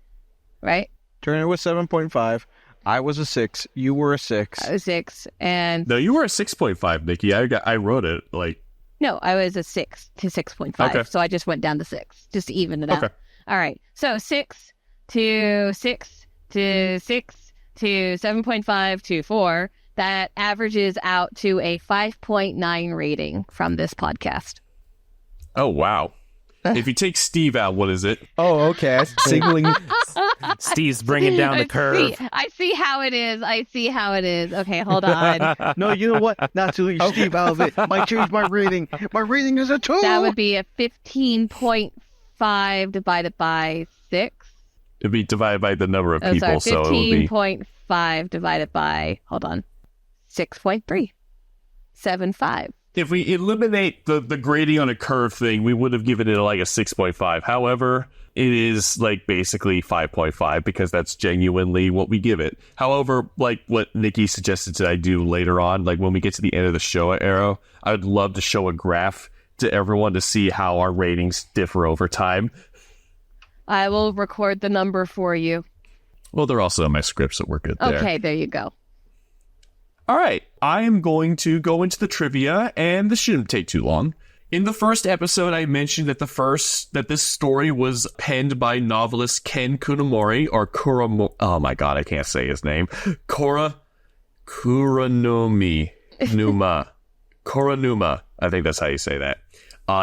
[SPEAKER 2] Right?
[SPEAKER 4] Turner was 7.5. I was a 6. You were a 6.
[SPEAKER 2] I was 6. And...
[SPEAKER 1] No, you were a 6.5, Nikki. I wrote it, like...
[SPEAKER 2] No, I was a 6 to 6.5.
[SPEAKER 1] Okay.
[SPEAKER 2] So I just went down to 6, just to even it out.
[SPEAKER 1] Okay.
[SPEAKER 2] All right. So 6 to 6 to 6 to 7.5 to 4. That averages out to a 5.9 rating from this podcast.
[SPEAKER 1] Oh, wow. If you take Steve out, what is it?
[SPEAKER 5] Oh, okay. Signaling.
[SPEAKER 3] Steve's bringing down the curve.
[SPEAKER 2] I see how it is. Okay, hold on.
[SPEAKER 4] No, you know what? Not to leave Steve out of it. Might change my rating. My rating is a 2.
[SPEAKER 2] That would be a 15.5 divided by 6.
[SPEAKER 1] It'd be divided by the number of people, so it would be...
[SPEAKER 2] 15.5 divided by, hold on, 6.3. 7.5.
[SPEAKER 1] If we eliminate the grading on a curve thing, we would have given it like a 6.5. However, it is like basically 5.5 because that's genuinely what we give it. However, like what Nikki suggested that I do later on, like when we get to the end of the show arrow, I would love to show a graph to everyone to see how our ratings differ over time.
[SPEAKER 2] I will record the number for you.
[SPEAKER 1] Well, they're also in my script, so we're good there.
[SPEAKER 2] Okay, there you go.
[SPEAKER 1] All right, I am going to go into the trivia, and this shouldn't take too long. In the first episode, I mentioned that this story was penned by novelist Ken Kunomori, or oh my god, I can't say his name. Kuranuma. Koranuma. I think that's how you say that.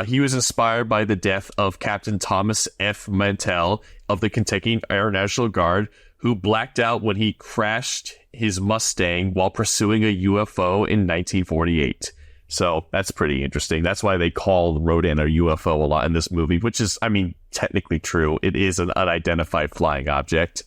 [SPEAKER 1] He was inspired by the death of Captain Thomas F. Mantell of the Kentucky Air National Guard, who blacked out when he crashed his Mustang while pursuing a UFO in 1948. So that's pretty interesting. That's why they call Rodan a UFO a lot in this movie, which is, I mean, technically true. It is an unidentified flying object.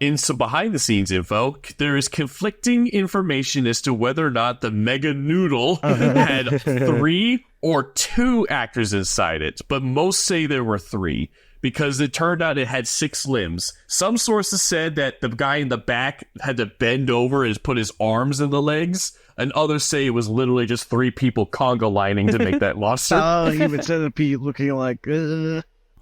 [SPEAKER 1] In some behind-the-scenes info, there is conflicting information as to whether or not the Meganulon had 3 or 2 actors inside it, but most say there were 3. Because it turned out it had 6 limbs. Some sources said that the guy in the back had to bend over and put his arms in the legs, and others say it was literally just 3 people conga lining to make that monster.
[SPEAKER 4] Oh, even Centipede looking like...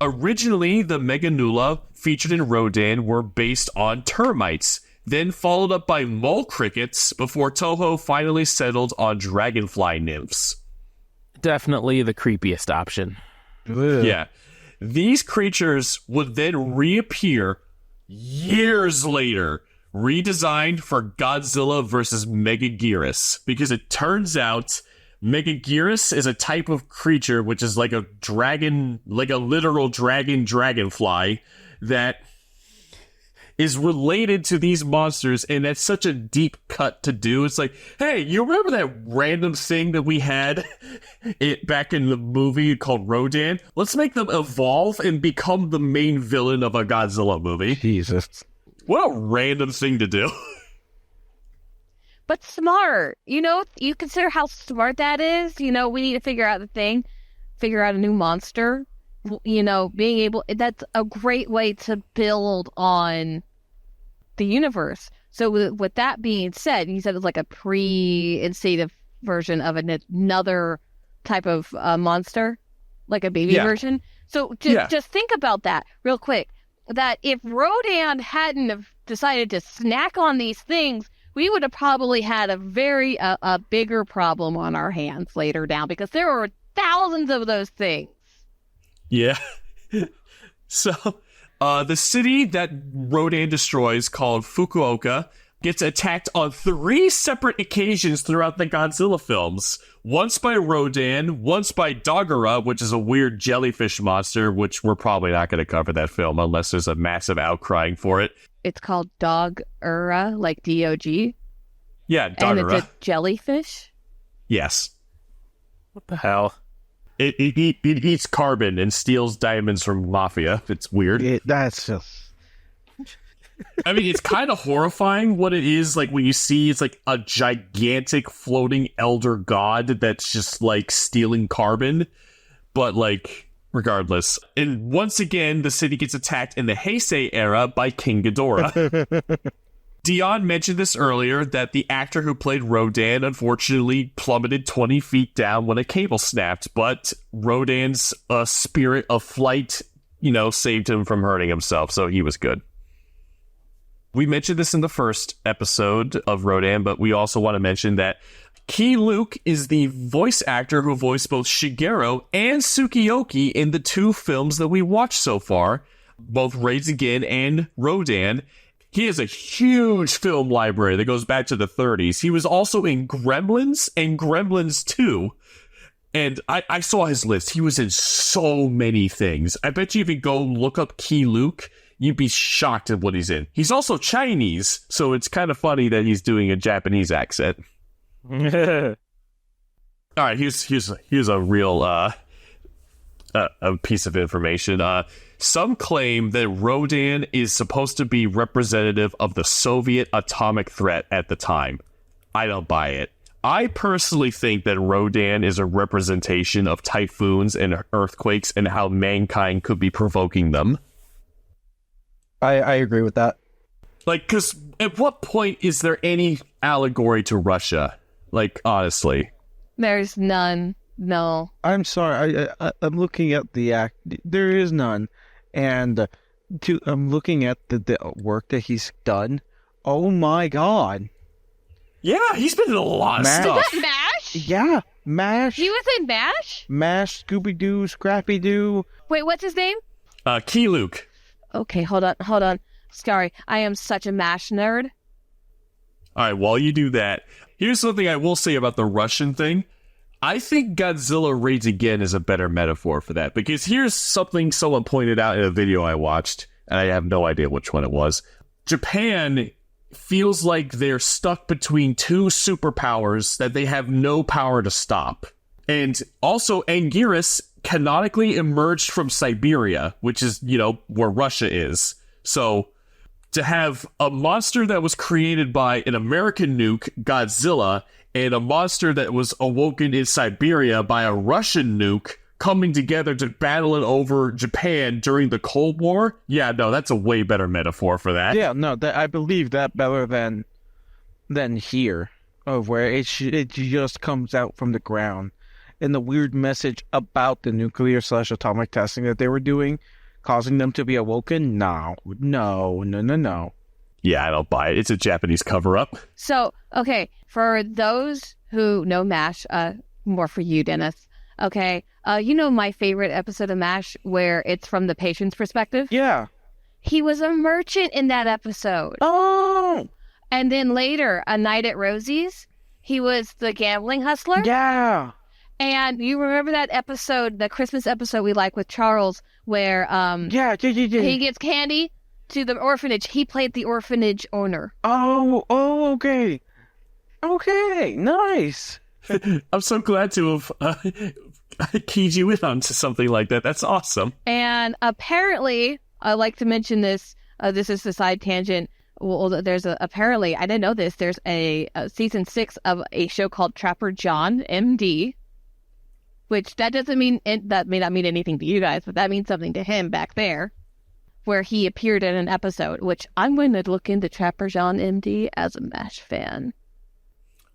[SPEAKER 1] Originally, the Meganula featured in Rodan were based on termites, then followed up by mole crickets before Toho finally settled on dragonfly nymphs.
[SPEAKER 3] Definitely the creepiest option.
[SPEAKER 1] Yeah. These creatures would then reappear years later, redesigned for Godzilla vs. Megaguirus, because it turns out Megaguirus is a type of creature which is like a dragon, like a literal dragonfly that is related to these monsters, and that's such a deep cut to do. It's like, hey, you remember that random thing that we had back in the movie called Rodan? Let's make them evolve and become the main villain of a Godzilla movie.
[SPEAKER 4] Jesus. What
[SPEAKER 1] a random thing to do.
[SPEAKER 2] But smart. You consider how smart that is. We need to figure out a new monster. That's a great way to build on the universe. So with that being said, you said it's like a pre-instative version of another type of monster, like a baby version. So just think about that real quick, that if Rodan hadn't have decided to snack on these things, we would have probably had a bigger problem on our hands later down, because there were thousands of those things.
[SPEAKER 1] Yeah. So, the city that Rodan destroys, called Fukuoka, gets attacked on 3 separate occasions throughout the Godzilla films. Once by Rodan, once by Dogura, which is a weird jellyfish monster, which we're probably not going to cover that film unless there's a massive outcrying for it.
[SPEAKER 2] It's called Dogura, like D-O-G.
[SPEAKER 1] Yeah, Dogura.
[SPEAKER 2] And it's a jellyfish?
[SPEAKER 1] Yes.
[SPEAKER 3] What the hell?
[SPEAKER 1] It eats carbon and steals diamonds from Mafia. It's weird.
[SPEAKER 4] That's just...
[SPEAKER 1] I mean, it's kind of horrifying what it is. Like, when you see it's like a gigantic floating elder god that's just like stealing carbon. But like, regardless. And once again, the city gets attacked in the Heisei era by King Ghidorah. Dion mentioned this earlier, that the actor who played Rodan unfortunately plummeted 20 feet down when a cable snapped, but Rodan's spirit of flight, saved him from hurting himself, so he was good. We mentioned this in the first episode of Rodan, but we also want to mention that Key Luke is the voice actor who voiced both Shigeru and Tsukiyoki in the 2 films that we watched so far, both Raids Again and Rodan. He has a huge film library that goes back to the 30s. He was also in Gremlins and Gremlins 2. And I saw his list. He was in so many things. I bet you if you go look up Key Luke, you'd be shocked at what he's in. He's also Chinese, so it's kind of funny that he's doing a Japanese accent. All right, here's a real a piece of information. Some claim that Rodan is supposed to be representative of the Soviet atomic threat at the time. I don't buy it. I personally think that Rodan is a representation of typhoons and earthquakes and how mankind could be provoking them.
[SPEAKER 5] I agree with that.
[SPEAKER 1] Like, because at what point is there any allegory to Russia? Like, honestly.
[SPEAKER 2] There's none. No.
[SPEAKER 4] I'm sorry. I'm looking at the act. There is none. And I'm looking at the work that he's done. Oh my god.
[SPEAKER 1] Yeah, he's been in a lot of stuff.
[SPEAKER 2] Was that MASH?
[SPEAKER 4] Yeah, MASH.
[SPEAKER 2] He was in MASH?
[SPEAKER 4] MASH, Scooby-Doo, Scrappy-Doo.
[SPEAKER 2] Wait, what's his name?
[SPEAKER 1] Key Luke.
[SPEAKER 2] Okay, hold on. Sorry, I am such a MASH nerd.
[SPEAKER 1] All right, while you do that, here's something I will say about the Russian thing. I think Godzilla Raids Again is a better metaphor for that, because here's something someone pointed out in a video I watched, and I have no idea which one it was. Japan feels like they're stuck between 2 superpowers that they have no power to stop. And also, Anguirus canonically emerged from Siberia, which is, where Russia is. So, to have a monster that was created by an American nuke, Godzilla, and a monster that was awoken in Siberia by a Russian nuke coming together to battle it over Japan during the Cold War, yeah, no, that's a way better metaphor for that.
[SPEAKER 4] Yeah, no, I believe that better than here, of where it just comes out from the ground. And the weird message about the nuclear/atomic testing that they were doing, causing them to be awoken, no.
[SPEAKER 1] Yeah, I don't buy it. It's a Japanese cover-up.
[SPEAKER 2] So, okay, for those who know MASH, more for you, Dennis, okay, my favorite episode of MASH where it's from the patient's perspective?
[SPEAKER 4] Yeah.
[SPEAKER 2] He was a merchant in that episode.
[SPEAKER 4] Oh!
[SPEAKER 2] And then later, A Night at Rosie's, He was the gambling hustler.
[SPEAKER 4] Yeah.
[SPEAKER 2] And you remember that episode, the Christmas episode we like with Charles, where
[SPEAKER 4] Yeah.
[SPEAKER 2] he gives candy to the orphanage. He played the orphanage owner.
[SPEAKER 4] Oh, okay. Okay, nice.
[SPEAKER 1] I'm so glad to have keyed you in onto something like that. That's awesome.
[SPEAKER 2] And apparently, I like to mention this. This is the side tangent. Well, there's apparently, I didn't know this. There's a season 6 of a show called Trapper John, MD. Which that doesn't mean, that may not mean anything to you guys, but that means something to him back there, where he appeared in an episode, which I'm going to look into Trapper John MD as a MASH fan.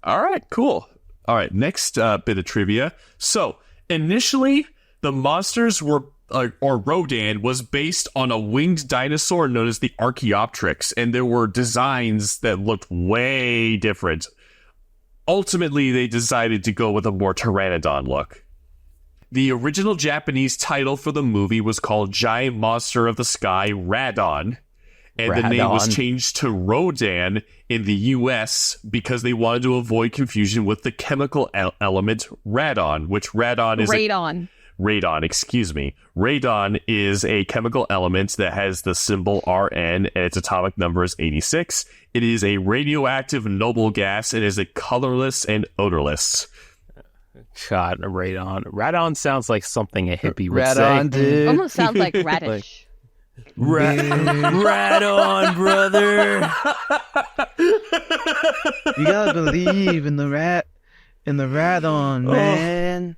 [SPEAKER 1] All right, cool. All right, next bit of trivia. So, initially, the monsters were, or Rodan, was based on a winged dinosaur known as the Archaeopteryx, and there were designs that looked way different. Ultimately, they decided to go with a more pteranodon look. The original Japanese title for the movie was called Giant Monster of the Sky, Radon. And the name was changed to Rodan in the U.S. because they wanted to avoid confusion with the chemical element radon, which radon is... Radon, excuse me. Radon is a chemical element that has the symbol Rn, and its atomic number is 86. It is a radioactive noble gas and is a colorless and odorless.
[SPEAKER 3] God, radon. Radon sounds like something a hippie would
[SPEAKER 5] Radon,
[SPEAKER 3] say.
[SPEAKER 5] dude.
[SPEAKER 2] Almost sounds like radish.
[SPEAKER 3] Radon, brother.
[SPEAKER 4] You gotta believe in the radon, man.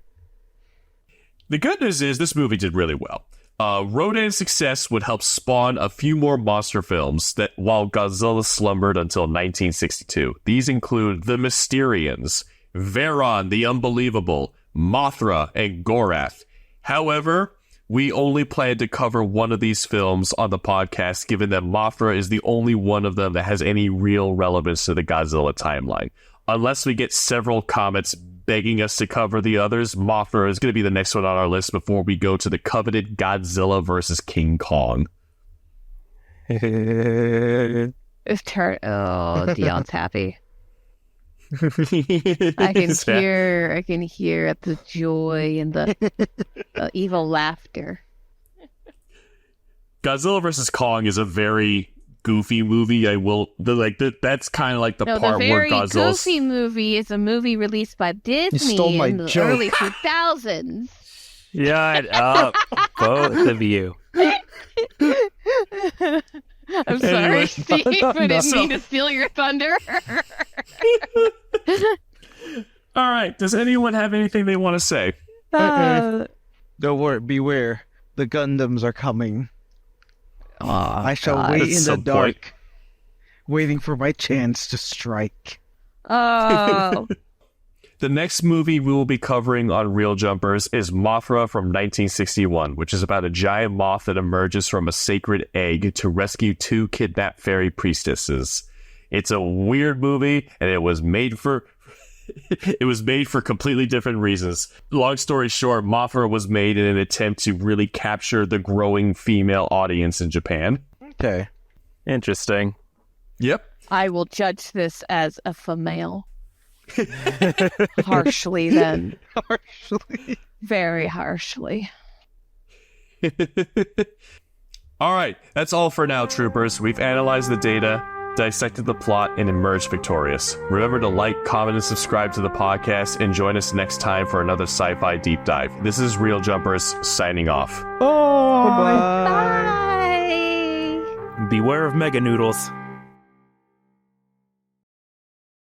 [SPEAKER 1] The good news is this movie did really well. Rodan's success would help spawn a few more monster films that while Godzilla slumbered until 1962. These include The Mysterians, Varon the Unbelievable, Mothra, and Gorath. However, we only plan to cover one of these films on the podcast, given that Mothra is the only one of them that has any real relevance to the Godzilla timeline. Unless we get several comments begging us to cover the others, Mothra is going to be the next one on our list before we go to the coveted Godzilla versus King Kong.
[SPEAKER 2] Dion's happy. I can hear the joy and the evil laughter.
[SPEAKER 1] Godzilla vs. Kong is a very goofy movie. That's kind of like the part where Godzilla's...
[SPEAKER 2] The very goofy movie is a movie released by Disney in the early 2000s.
[SPEAKER 3] Shut up, both of you.
[SPEAKER 2] I'm sorry, Steve. I didn't mean to steal your thunder.
[SPEAKER 1] All right. Does anyone have anything they want to say?
[SPEAKER 4] Don't worry. Beware. The Gundams are coming. I shall wait in the dark, waiting for my chance to strike.
[SPEAKER 2] Oh.
[SPEAKER 1] The next movie we will be covering on Real Jumpers is Mothra from 1961, which is about a giant moth that emerges from a sacred egg to rescue 2 kidnapped fairy priestesses. It's a weird movie, and it was made for completely different reasons. Long story short, Mothra was made in an attempt to really capture the growing female audience in Japan.
[SPEAKER 4] Okay.
[SPEAKER 3] Interesting.
[SPEAKER 1] Yep.
[SPEAKER 2] I will judge this as a female. Harshly, then.
[SPEAKER 4] Harshly.
[SPEAKER 2] Very harshly.
[SPEAKER 1] All right, that's all for now, troopers. We've analyzed the data, dissected the plot, and emerged victorious. Remember to like, comment, and subscribe to the podcast, and join us next time for another sci-fi deep dive. This is Real Jumpers, signing off.
[SPEAKER 4] Bye.
[SPEAKER 2] Bye.
[SPEAKER 3] Beware of Meganoodles.